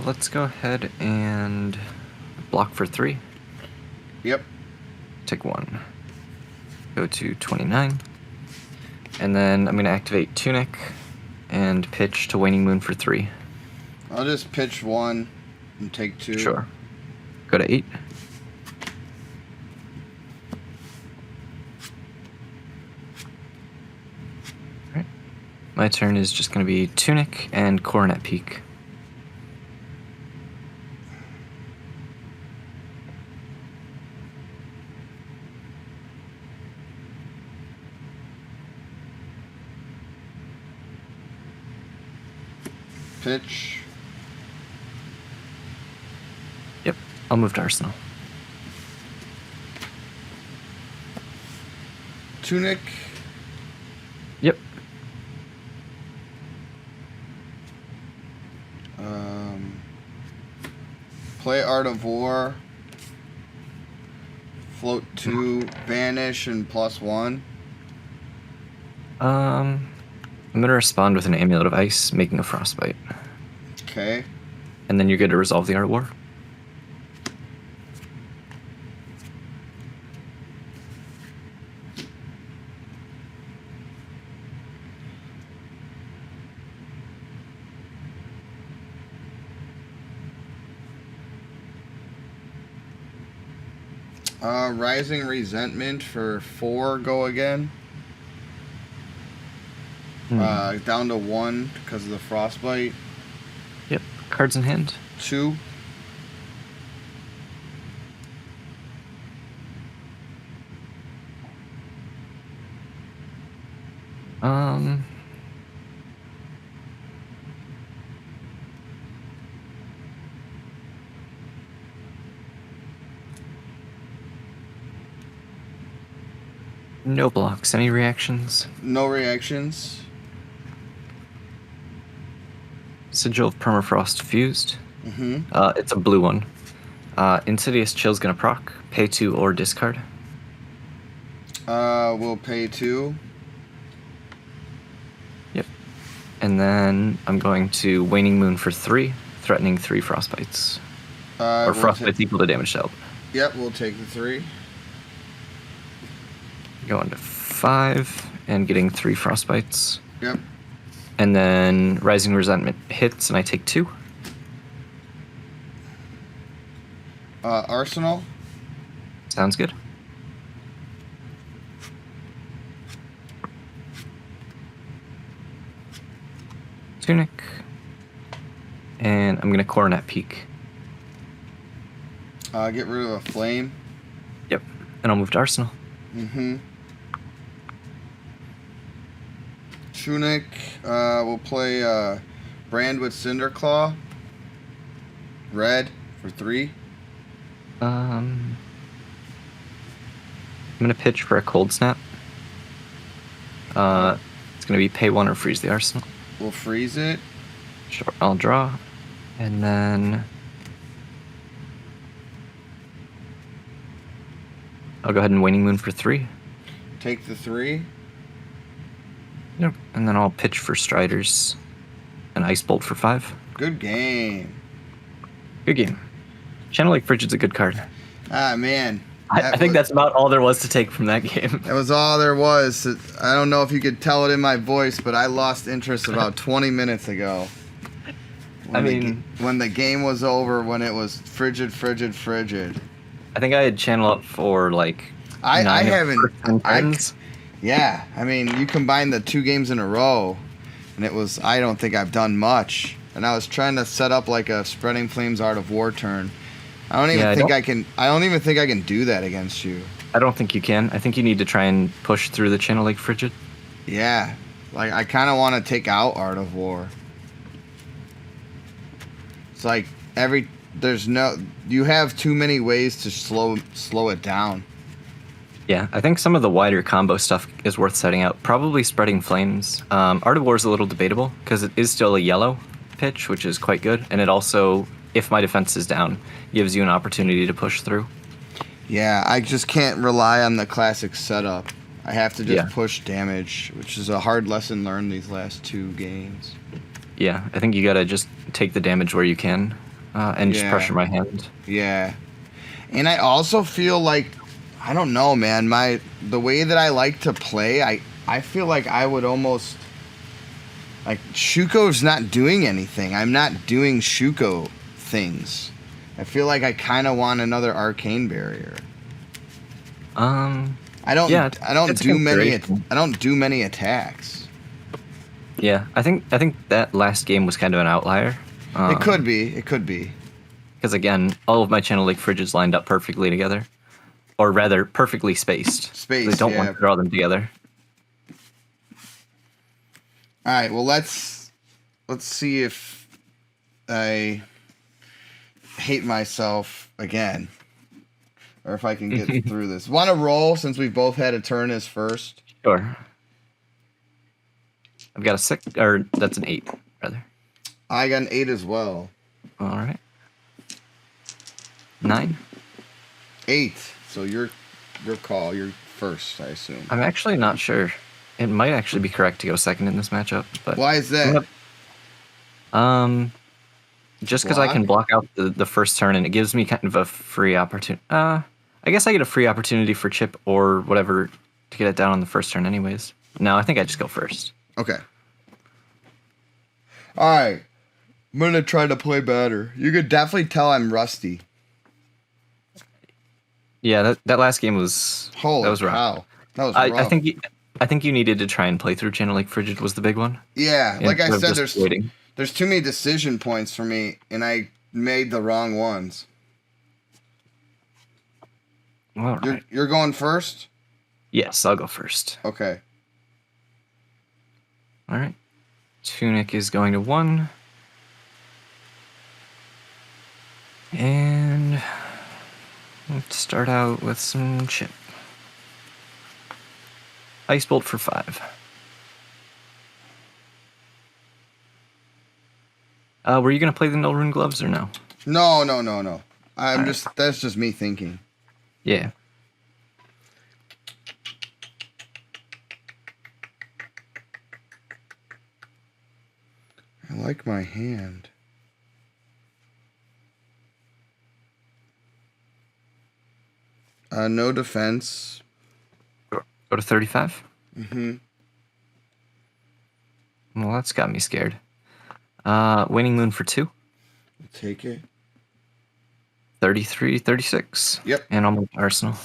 Let's go ahead and block for 3. Yep. Take 1. Go to 29. And then I'm going to activate Tunic and pitch to Waning Moon for 3. I'll just pitch 1 and take 2. Sure. Go to 8. Alright. My turn is just going to be Tunic and Coronet Peak. Pitch. Yep, I'll move to Arsenal. Tunic. Yep. Play Art of War. Float 2, banish, and +1. I'm going to respond with an Amulet of Ice, making a Frostbite. Okay. And then you're good to resolve the Art of War. Rising Resentment for 4, go again. Down to 1 because of the Frostbite. Yep, cards in hand. 2. No blocks. Any reactions? No reactions. Sigil of Permafrost fused. Mm-hmm. It's a blue one. Insidious Chill's gonna proc. Pay 2 or discard. We'll pay 2. Yep. And then I'm going to Waning Moon for 3, threatening 3 Frostbites. Or Frostbites equal to damage dealt. Yep, we'll take the 3. Going to 5 and getting 3 Frostbites. Yep. And then Rising Resentment hits and I take 2. Arsenal. Sounds good. Tunic. And I'm going to Coronet Peak. Get rid of a flame. Yep. And I'll move to Arsenal. Mm-hmm. Tunic. We'll play Brand with Cinderclaw. Red for 3. I'm going to pitch for a Cold Snap. It's going to be pay 1 or freeze the Arsenal. We'll freeze it. Sure, I'll draw. And then I'll go ahead and Waning Moon for 3. Take the 3. Yep. And then I'll pitch for Striders. An Ice Bolt for 5. Good game. Good game. Channel Lake Frigid's a good card. Ah, man. I think that's about all there was to take from that game. That was all there was. I don't know if you could tell it in my voice, but I lost interest about 20 minutes ago. When the game was over, when it was frigid. I think I had channel up for like I haven't. turns. Yeah, I mean, you combine the 2 games in a row, and it was. I don't think I've done much. And I was trying to set up like a Spreading Flames Art of War turn. I don't even think I can. I don't even think I can do that against you. I don't think you can. I think you need to try and push through the Channel Lake Frigid. Yeah, like I kind of want to take out Art of War. It's like you have too many ways to slow it down. Yeah, I think some of the wider combo stuff is worth setting out. Probably Spreading Flames. Art of War is a little debatable because it is still a yellow. pitch, which is quite good. And it also, if my defense is down, gives you an opportunity to push through. Yeah, I just can't rely on the classic setup. I have to just Yeah. push damage, which is a hard lesson learned these last 2 games. Yeah, I think you gotta just take the damage where you can, and just Yeah. pressure my hand. Yeah. And I also feel like, I don't know, man, the way that I like to play, I feel like I would almost, like, Shuko's not doing anything. I'm not doing Shuko things. I feel like I kind of want another arcane barrier. I don't Yeah, it's a do many consideration. I don't do many attacks. Yeah, I think that last game was kind of an outlier. It could be. Because again, all of my channel lake fridges lined up perfectly together, or rather, perfectly spaced. Spaced, They don't yeah. want to draw them together. All right, well let's see if I hate myself again, or if I can get through this. Want to roll since we both had a turn as first? Sure. I've got a 6, or that's an 8, rather. I got an 8 as well. All right. 9. 8. So your call. You're first, I assume. I'm actually not sure. It might actually be correct to go second in this matchup, but Why is that? Just because I can block out the first turn, and it gives me kind of a free opportunity. I guess I get a free opportunity for chip or whatever to get it down on the first turn, anyways. No, I think I just go first. Okay. All right. I'm gonna try to play better. You could definitely tell I'm rusty. Yeah, that last game was Holy that was rough. cow. That was rough. I think you needed to try and play through Channel Lake Frigid was the big one. Yeah, like I Instead said, of just waiting. there's too many decision points for me, and I made the wrong ones. All right. You're going first? Yes, I'll go first. Okay. All right. Tunic is going to 1. And let's start out with some chip. Ice Bolt for 5. Were you going to play the Null Gloves or no? No. That's just me thinking. Yeah. I like my hand. No defense. Go to 35? Mm-hmm. Well, that's got me scared. Waning Moon for 2. Take it. 33, 36. Yep. And almost Arsenal.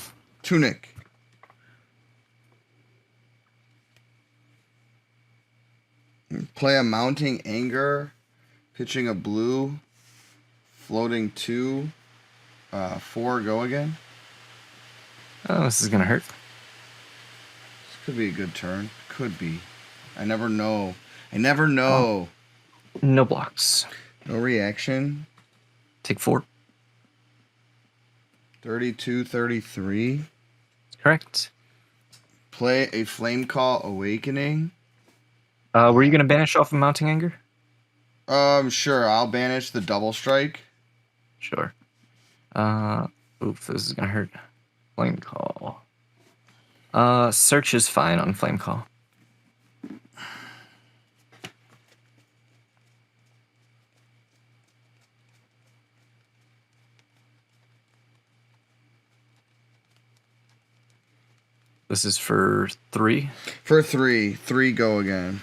Tunic. Play a Mounting Anger. Pitching a blue. Floating 2. 4, go again. Oh, this is going to hurt. This could be a good turn. Could be. I never know. Oh. No blocks. No reaction. Take 4. 32, 33. Correct. Play a Flame Call Awakening. Were you going to banish off of Mounting Anger? Sure. I'll banish the Double Strike. Sure. Oof, this is going to hurt. Flame Call. Search is fine on Flame Call. This is for 3. For 3. 3, go again.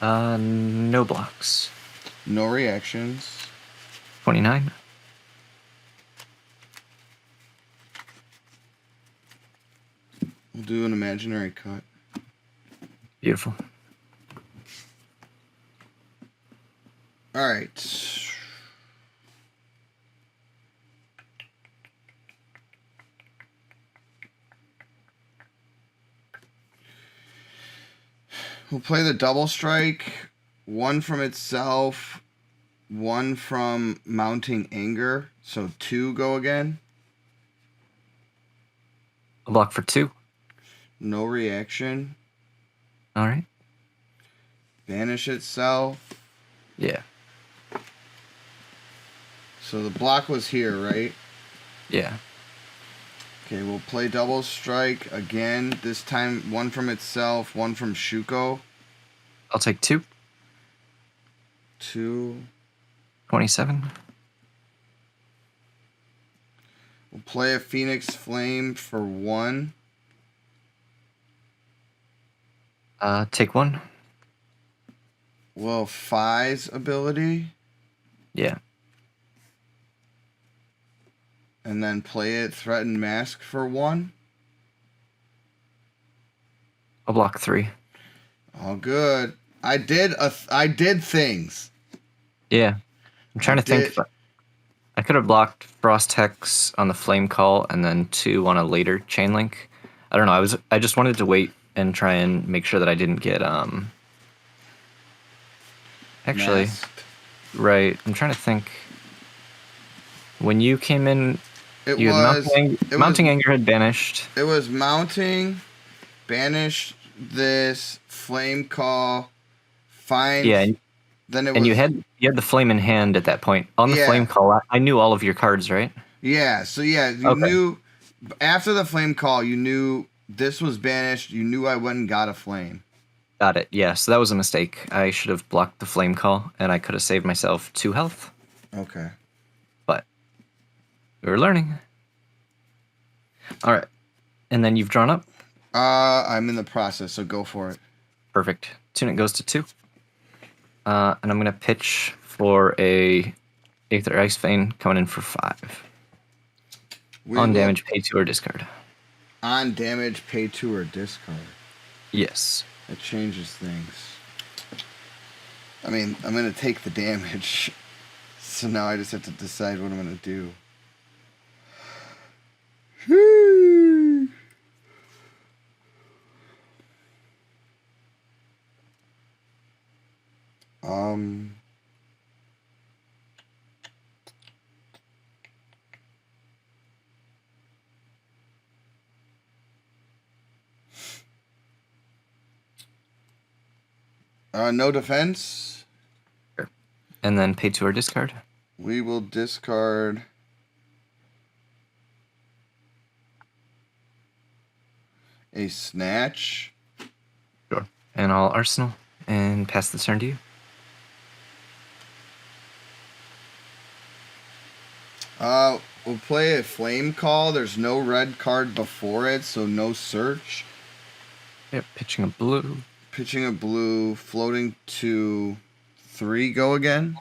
No blocks. No reactions. 29. We'll do an imaginary cut. Beautiful. All right. We'll play the Double Strike. 1 from itself. 1 from Mounting Anger. So 2, go again. A block for 2. No reaction. All right. Banish itself. Yeah. So the block was here, right? Yeah. Okay, we'll play double strike again. This time, one from itself, one from Shuko. I'll take 2. 2. 27. We'll play a Phoenix Flame for 1. Take 1. Well, Phi's ability. Yeah. And then play it Threaten Mask for 1. I'll block 3. All good. I did things. Yeah. I'm trying to think. If I could have blocked Frost Hex on the Flame Call and then 2 on a later Chain Link. I don't know. I just wanted to wait and try and make sure that I didn't get actually Masked. Right. I'm trying to think. When you came in, you had Mounting Anger had banished. It was Mounting, banished this Flame Call, find. Yeah. Then it and was, you had the Flame in hand at that point. On the Flame Call, I knew all of your cards, right? Yeah. So yeah, you knew after the Flame Call, you knew this was banished. You knew I went and got a Flame. Got it. Yeah. So that was a mistake. I should have blocked the Flame Call, and I could have saved myself 2 health. Okay. But we were learning. All right. And then you've drawn up. I'm in the process, so go for it. Perfect. Tunic goes to 2. And I'm gonna pitch for a Aether Ice Vein coming in for 5. On damage, pay 2 or discard. On damage, pay 2 or discard. Yes. That changes things. I mean, I'm gonna take the damage, so now I just have to decide what I'm gonna do. No defense. Sure. And then pay 2 or discard. We will discard a Snatch. Sure. And I'll Arsenal and pass the turn to you. We'll play a Flame Call. There's no red card before it, so no search. Yep, pitching a blue. Pitching a blue, floating to 3, go again.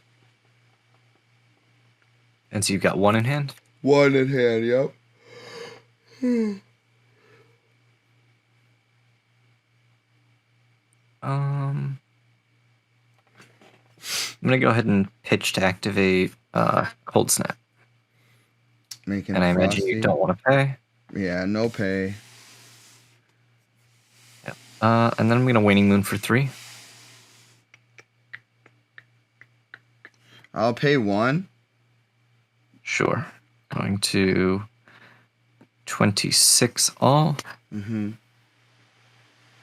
And so you've got 1 in hand? 1 in hand, yep. I'm gonna go ahead and pitch to activate Cold Snap. Making and I imagine you don't want to pay. Yeah, no pay. Yep. And then I'm gonna Waning Moon for 3. I'll pay 1. Sure. Going to 26 all. Mm-hmm.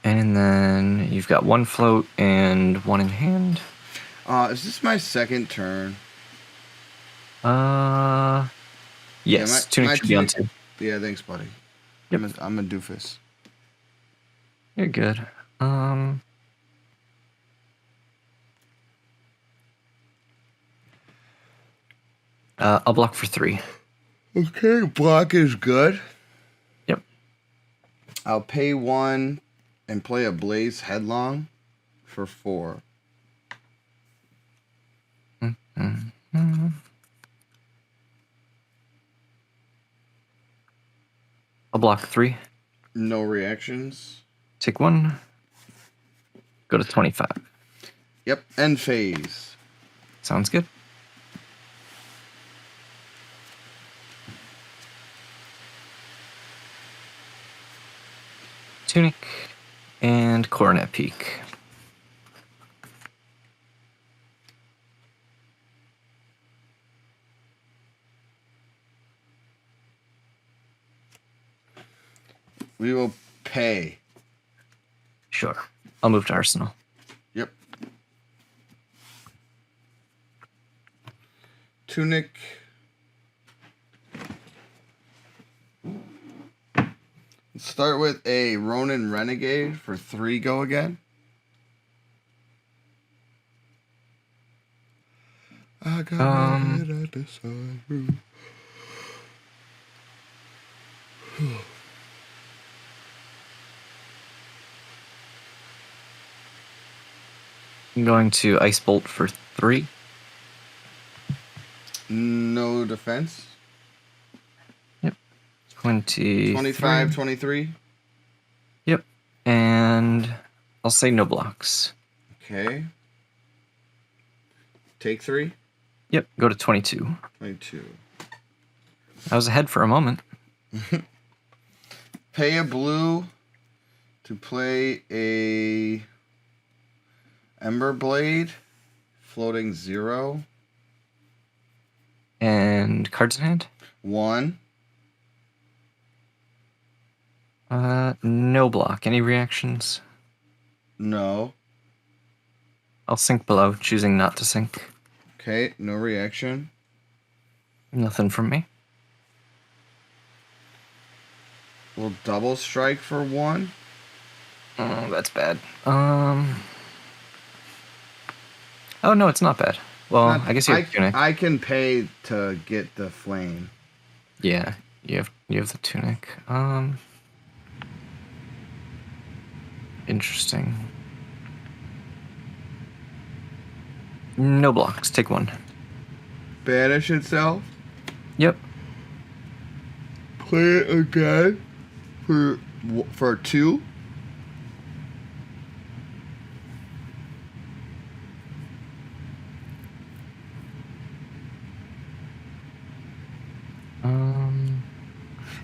And then you've got 1 float and 1 in hand. Is this my second turn? Yes. Tunic should be on 2. Yeah, thanks, buddy. Yep. I'm a doofus. You're good. I'll block for 3. Okay, block is good. Yep. I'll pay 1 and play a Blaze Headlong for 4. Mm-hmm. I'll block 3. No reactions. Take 1. Go to 25. Yep, end phase. Sounds good. Tunic and Coronet Peak. We will pay. Sure. I'll move to Arsenal. Yep. Tunic. Start with a Ronin Renegade for 3 go again. I got it at the side. I'm going to Ice Bolt for 3. No defense. Yep. 20. 25, 23. Yep. And I'll say no blocks. Okay. Take 3. Yep. Go to 22. 22. I was ahead for a moment. Pay a blue to play a Ember Blade, floating 0. And cards in hand? 1. No block. Any reactions? No. I'll sink below, choosing not to sink. Okay, no reaction. Nothing from me. We'll double strike for 1. Oh, that's bad. Oh no, it's not bad. Well, I guess you have tunic. I can pay to get the flame. Yeah, you have the tunic. Interesting. No blocks. Take 1. Banish itself. Yep. Play it again for 2.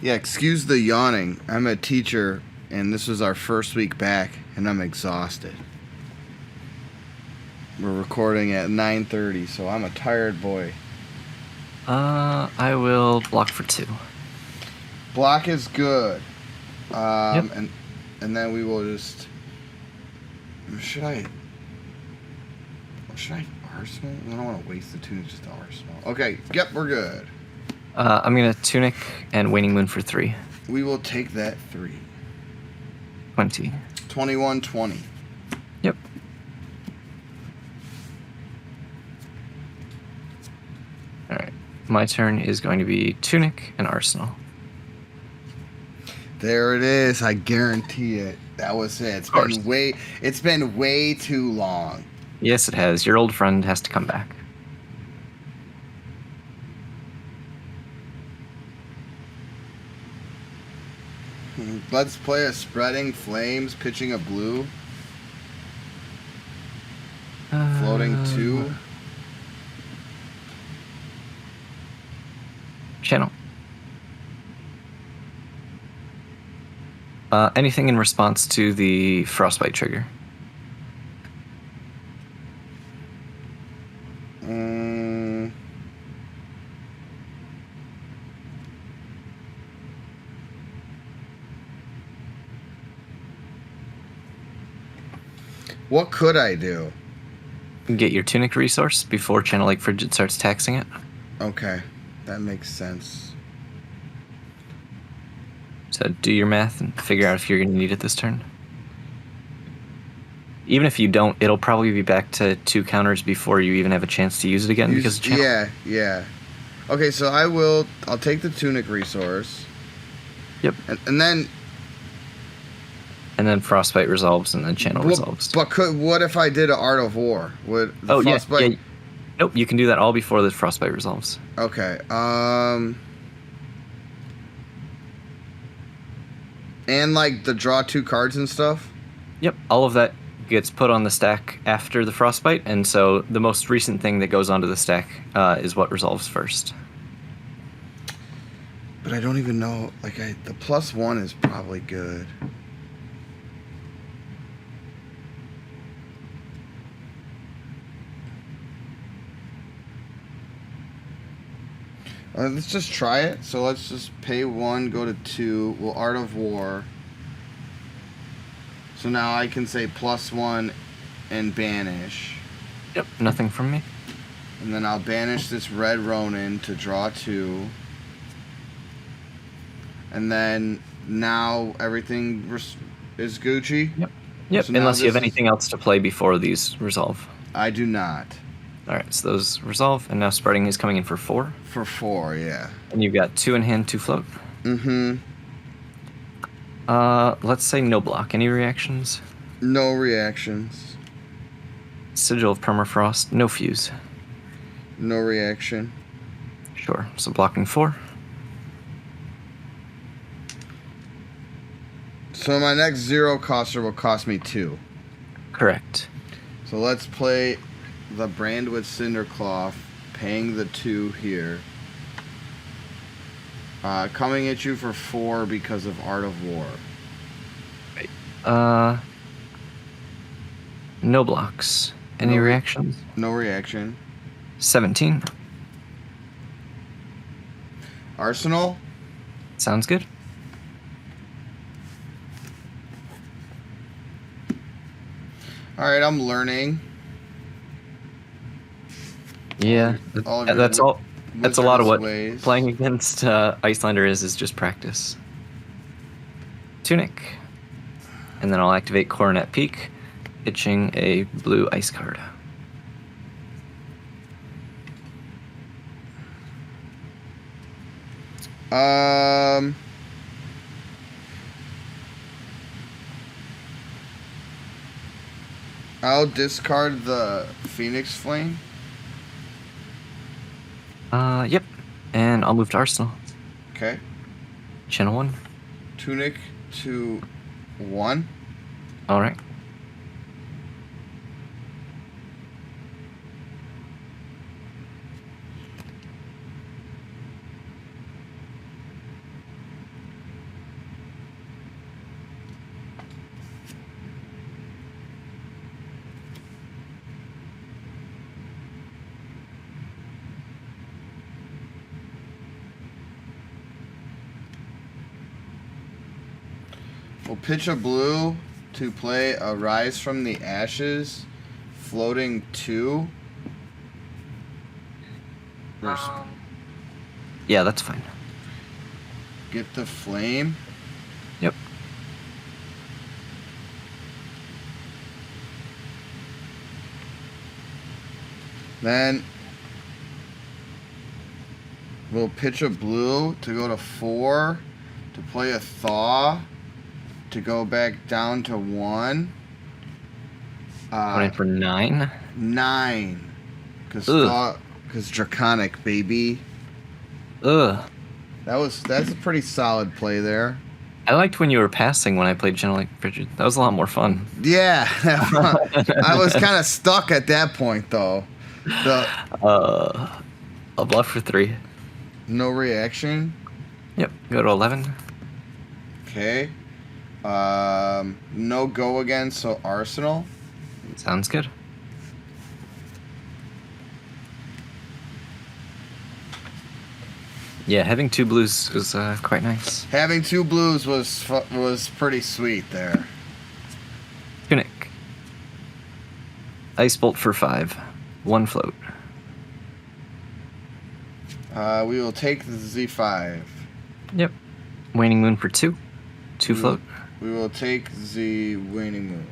Yeah, excuse the yawning. I'm a teacher, and this was our first week back, and I'm exhausted. We're recording at 9:30, so I'm a tired boy. I will block for 2. Block is good. Yep. And then we will just. Should I arsenal? I don't want to waste the tunic just to arsenal. Okay, yep, we're good. I'm gonna tunic and waning moon for 3. We will take that 3. 20. 21, 20. Yep. Alright. My turn is going to be tunic and arsenal. There it is. I guarantee it. That was it. It's been way too long. Yes, it has. Your old friend has to come back. Let's play a spreading flames, pitching a blue. Floating 2. Channel. Anything in response to the frostbite trigger? What could I do? Get your tunic resource before Channel Lake Frigid starts taxing it. Okay, that makes sense. So do your math and figure out if you're going to need it this turn. Even if you don't, it'll probably be back to 2 counters before you even have a chance to use it again because of Channel. Yeah. Okay, so I'll take the tunic resource. Yep. And then frostbite resolves, and then Channel resolves. But what if I did an Art of War? Would the frostbite? Yeah. Nope, you can do that all before the frostbite resolves. Okay. And like the draw 2 cards and stuff? Yep, all of that gets put on the stack after the frostbite, and so the most recent thing that goes onto the stack is what resolves first. But I don't even know, the +1 is probably good. Let's just try it. So let's just pay 1, go to 2. We'll Art of War. So now I can say +1 and banish. Yep, nothing from me. And then I'll banish this red Ronin to draw 2. And then now everything is Gucci? Yep, So now unless you have this anything else to play before these resolve. I do not. Alright, so those resolve, and now spreading is coming in for 4. For 4, yeah. And you've got 2 in hand, 2 float. Mm-hmm. Let's say no block. Any reactions? No reactions. Sigil of Permafrost, no fuse. No reaction. Sure, so blocking 4. So my next 0 coster will cost me 2. Correct. So let's play the Brandwood Cindercloth, paying the 2 here. Coming at you for 4 because of Art of War. No blocks. Any reactions? No reaction. 17. Arsenal? Sounds good. Alright, I'm learning. Yeah, that's all. That's a lot of what ways. playing against Iyslander is just practice. Tunic. And then I'll activate Coronet Peak, pitching a blue ice card. I'll discard the Phoenix Flame. Yep. And I'll move to Arsenal. Okay. Channel 1. Tunic to 1. Alright. We'll pitch a blue to play a Rise from the Ashes, floating 2. Yeah, that's fine. Get the flame. Yep. Then we'll pitch a blue to go to 4 to play a Thaw to go back down to 1. Going for 9. 9. Because Draconic, baby. Ugh. That's a pretty solid play there. I liked when you were passing when I played Gentle Frigid. That was a lot more fun. Yeah. I was kind of stuck at that point, though. I'll bluff for 3. No reaction. Yep, go to 11. Okay. No go again, so Arsenal. Sounds good. Yeah, having 2 blues was quite nice. Having 2 blues was pretty sweet there. Tunic. Ice Bolt for 5. 1 float. We will take the Z5. Yep. Waning Moon for 2. 2 float. We will take the Waning Moon.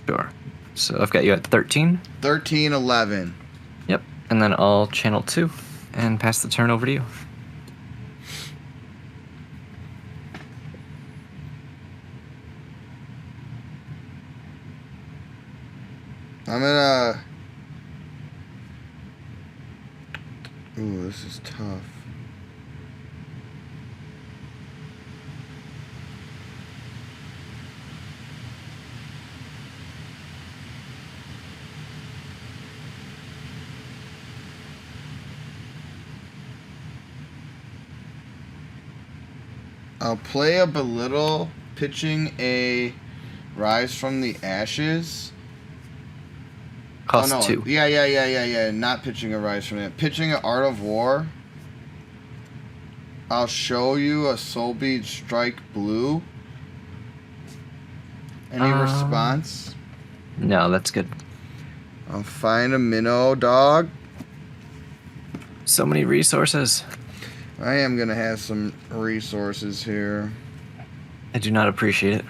Sure. So I've got you at 13. 13, 11. Yep. And then I'll channel 2 and pass the turn over to you. I'm gonna... Ooh, this is tough. I'll play a Belittle, pitching a Rise from the Ashes. Cost 2. Yeah. Not pitching a Rise from it. Pitching an Art of War. I'll show you a Soul Bead Strike Blue. Any response? No, that's good. I'll find a minnow, dog. So many resources. I am going to have some resources here. I do not appreciate it.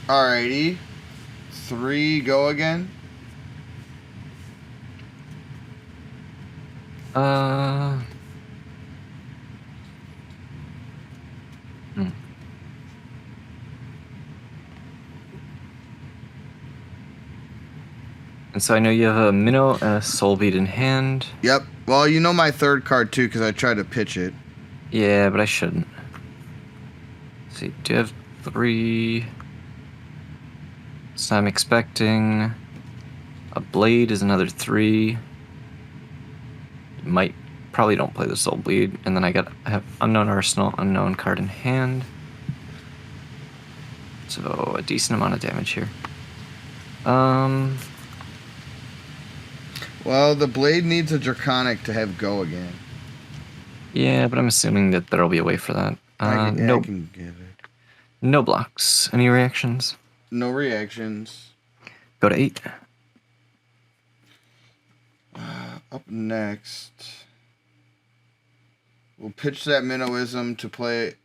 Alrighty. 3, go again. And so I know you have a minnow and a soul bead in hand. Yep. Well, you know my third card too because I tried to pitch it. Yeah, but I shouldn't. Let's see, do you have 3? So I'm expecting a blade is another 3. Probably don't play the soul bleed, and then I have unknown arsenal, unknown card in hand. So a decent amount of damage here. Well, the blade needs a draconic to have go again. Yeah, but I'm assuming that there'll be a way for that. I No, can get it. no blocks. Any reactions? No reactions. Go to 8. Up next, we'll pitch that minnowism to play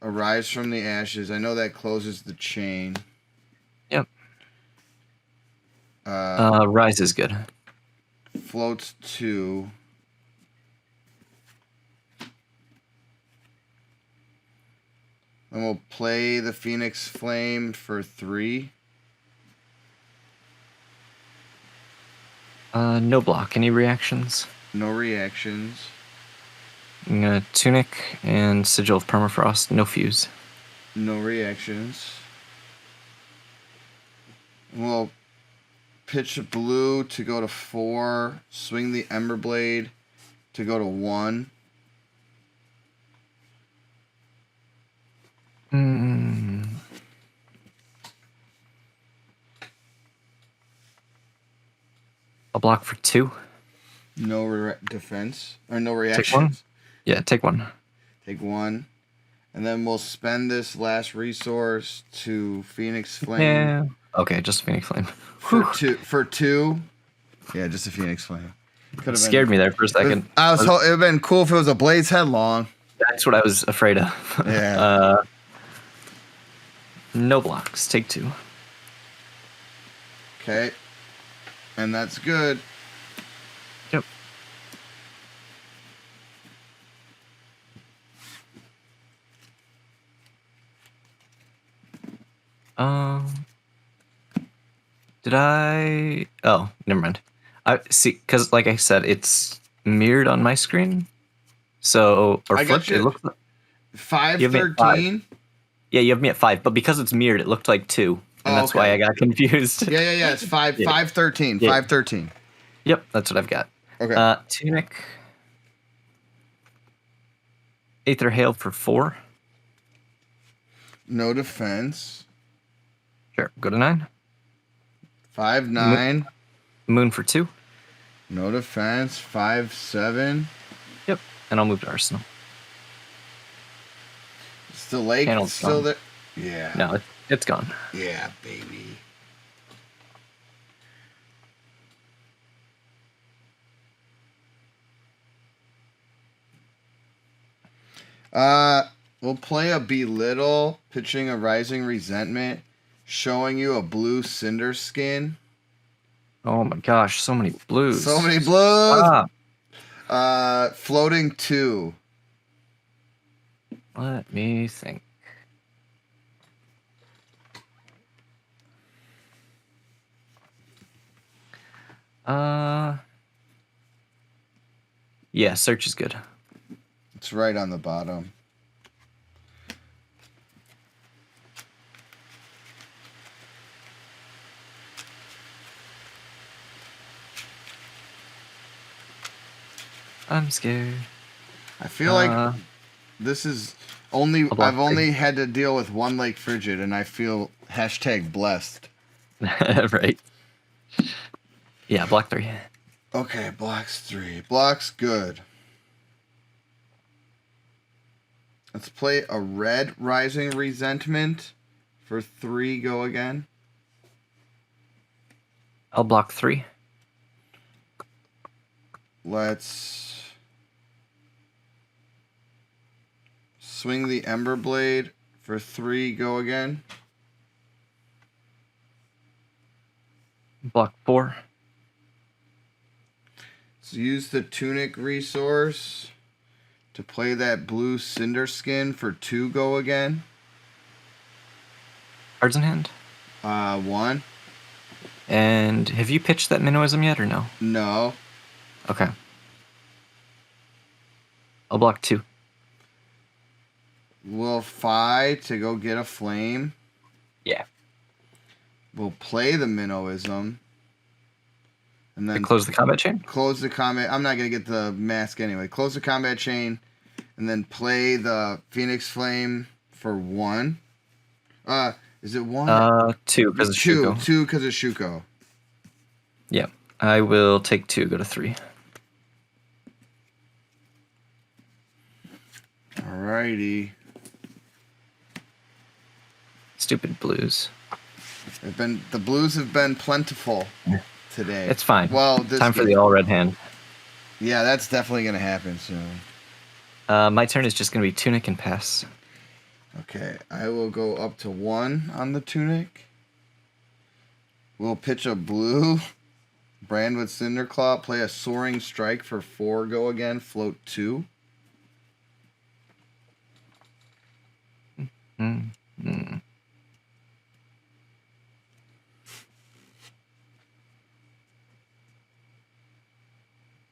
Arise from the Ashes. I know that closes the chain. Yep. Rise is good. Floats 2. Then we'll play the Phoenix Flame for 3. No block. Any reactions? No reactions. I'm gonna Tunic and Sigil of Permafrost. No fuse. No reactions. We'll pitch a blue to go to 4. Swing the Ember Blade to go to 1. I'll block for 2. No defense. Or no Take 1. reactions. Yeah, take 1. Take 1. And then we'll spend this last resource to Phoenix Flame. Yeah. Okay, just Phoenix Flame. For 2. Yeah, just a Phoenix Flame. Could have scared me there for a second. It would have been cool if it was a Blade's Headlong. That's what I was afraid of. Yeah. No blocks. Take 2. Okay. And that's good. Yep. Did I? Oh, never mind. I see, because like I said, it's mirrored on my screen. So, or I flipped, got you. it looks like 513. Yeah, you have me at 5, but because it's mirrored, it looked like 2, and that's why I got confused. Yeah. It's 513. Yeah. 513. Yep, that's what I've got. Okay. Tunic. Aether Hail for 4. No defense. Sure, go to 9. 5-9. Moon for 2. No defense. 5-7. Yep, and I'll move to Arsenal. Is the lake Panel's still gone. there? Yeah. No, it's gone. Yeah, baby. We'll play a Belittle, pitching a Rising Resentment, showing you a blue Cinder Skin. Oh my gosh, so many blues. So many blues. Ah. Floating 2. Let me think. Yeah, search is good. It's right on the bottom. I'm scared. I feel like This is only I'll block I've only had to deal with one Lake Frigid, and I feel #blessed. Right. Yeah, block 3. Okay, blocks 3. Blocks good. Let's play a red Rising Resentment for 3. Go again. I'll block 3. Let's swing the Ember Blade for 3. Go again. Block 4. Let's use the Tunic resource to play that blue Cinder Skin for 2. Go again. Cards in hand. 1. And have you pitched that Minnowism yet or no? No. Okay. I'll block 2. We'll Fi to go get a flame. Yeah. We'll play the Minnowism. And then Close the combat chain? Close the combat. I'm not going to get the mask anyway. Close the combat chain. And then play the Phoenix Flame for 1. Is it 1? 2 because of Shuko. 2 because of Shuko. Yeah. I will take 2, go to 3. Alrighty. Stupid blues. The blues have been plentiful today. It's fine. Well, time for the all red hand. Yeah, that's definitely going to happen soon. My turn is just going to be Tunic and pass. Okay, I will go up to 1 on the Tunic. We'll pitch a blue. Brand with Cinderclaw. Play a Soaring Strike for 4. Go again. Float 2.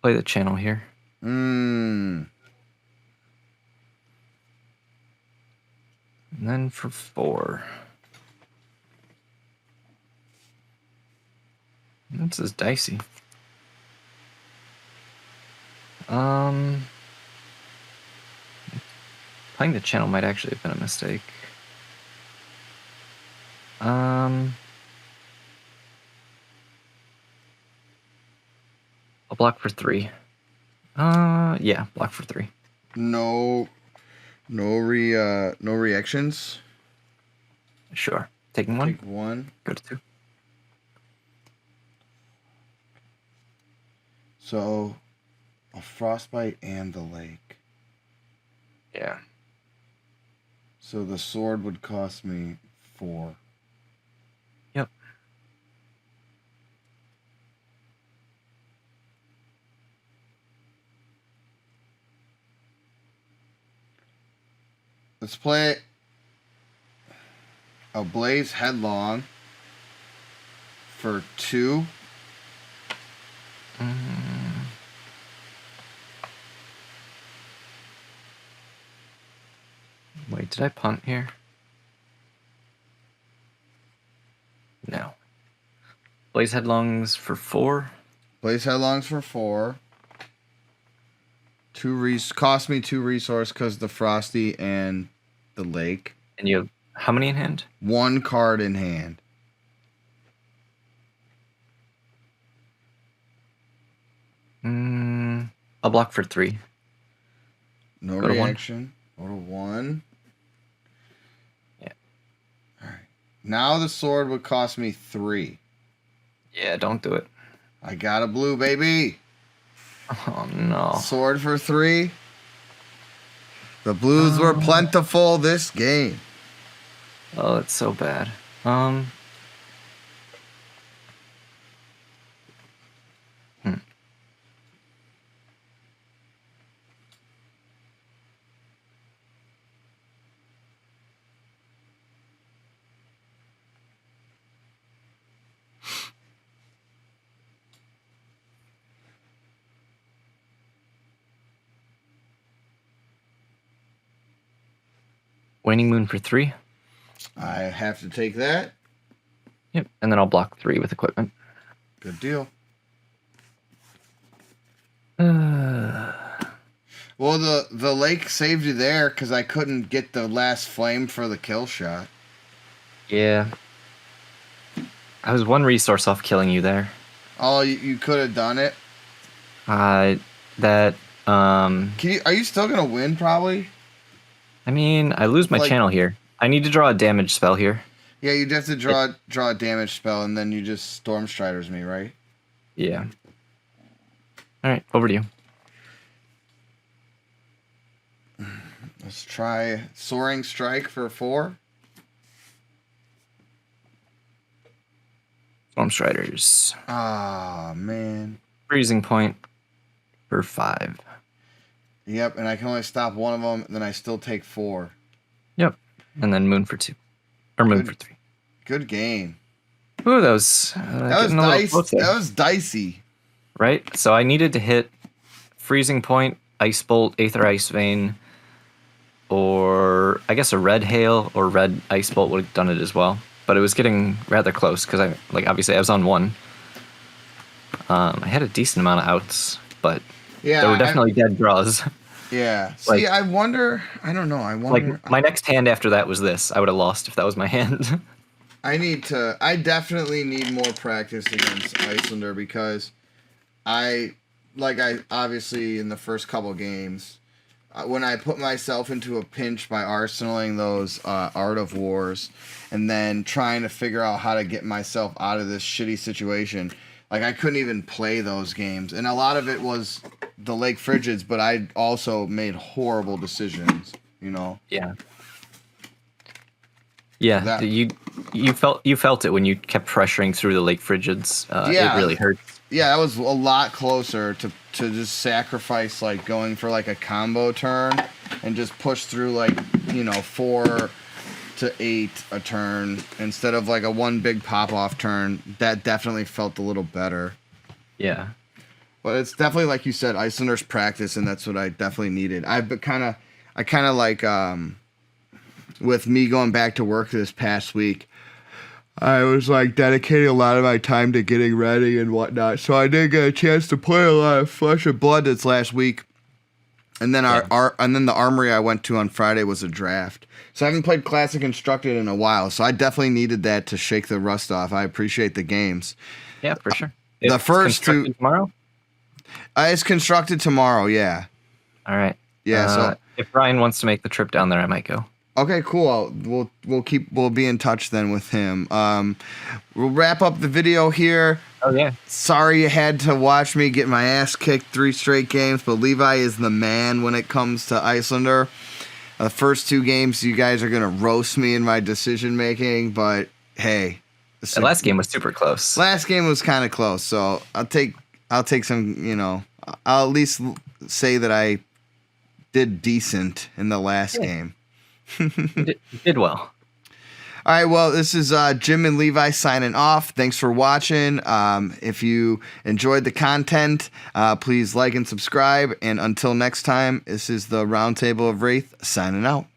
Play the channel here. Mm. And then for 4. This is dicey. Playing the channel might actually have been a mistake. I'll block for 3. Yeah, block for 3. No reactions. Sure. Taking 1. Take 1. Go to 2. So, a Frostbite and the Lake. Yeah. So the sword would cost me 4. Yep. Let's play a Blaze Headlong for 2. Wait, did I punt here? No. Blaze Headlongs for 4. Blaze Headlongs for 4. Cost me 2 resource because the Frosty and the Lake. And you have how many in hand? 1 card in hand. I'll block for 3. No Go to 1. reaction. Go to 1. Yeah. Alright. Now the sword would cost me 3. Yeah, don't do it. I got a blue, baby. Oh, no. Sword for 3. The blues were plentiful this game. Oh, it's so bad. Waning Moon for 3. I have to take that. Yep. And then I'll block 3 with equipment. Good deal. Well, the lake saved you there because I couldn't get the last flame for the kill shot. Yeah. I was one resource off killing you there. Oh, you could have done it. That Are you still gonna win? Probably. I mean, I lose my Like- channel here. I need to draw a damage spell here. Yeah, you'd have to draw a damage spell, and then you just Storm Striders me, right? Yeah. All right, over to you. Let's try Soaring Strike for 4. Storm Striders. Ah, man. Freezing Point for 5. Yep, and I can only stop one of them, and then I still take 4. Yep. And then Moon for 2. Or Moon Good. for 3. Good game. Ooh, that was That was dicey. Right? So I needed to hit Freezing Point, Ice Bolt, Aether Ice Vein, or I guess a Red Hail or Red Ice Bolt would have done it as well. But it was getting rather close because obviously I was on 1. I had a decent amount of outs, but Yeah, there were definitely dead draws. Yeah. Like- See, I wonder. I don't know. I wonder. Like my next hand after that was this. I would have lost if that was my hand. I definitely need more practice against Iyslander because I obviously in the first couple games, when I put myself into a pinch by arsenaling those Art of Wars and then trying to figure out how to get myself out of this shitty situation, like I couldn't even play those games. And a lot of it was the Lake Frigids, but I also made horrible decisions, you know? Yeah. Yeah, That- you felt it when you kept pressuring through the Lake Frigids. Yeah. It really hurt. Yeah, that was a lot closer to just sacrifice like going for like a combo turn and just push through like, 4 to 8 a turn instead of like a one big pop off turn. That definitely felt a little better. Yeah. But it's definitely like you said, Icelander's practice, and that's what I definitely needed. I kind of like with me going back to work this past week, I was like dedicating a lot of my time to getting ready and whatnot. So I did get a chance to play a lot of Flesh and Blood this last week. And then the armory I went to on Friday was a draft. So I haven't played Classic Constructed in a while. So I definitely needed that to shake the rust off. I appreciate the games. Yeah, for sure. The It's first two- constructed tomorrow. It's constructed tomorrow. Yeah. All right. Yeah. So if Ryan wants to make the trip down there, I might go. okay, cool. We'll be in touch then with him. We'll wrap up the video here. Oh yeah. Sorry you had to watch me get my ass kicked 3 straight games, but Levi is the man when it comes to Iyslander. The first 2 games, you guys are gonna roast me in my decision making, but hey, The last game was super close. last game was kind of close, so I'll take some. I'll at least say that I did decent in the last game. You did well. All right, well, this is Jim and Levi signing off. Thanks for watching. If you enjoyed the content, please like and subscribe. And until next time, this is the Roundtable of Wraith signing out.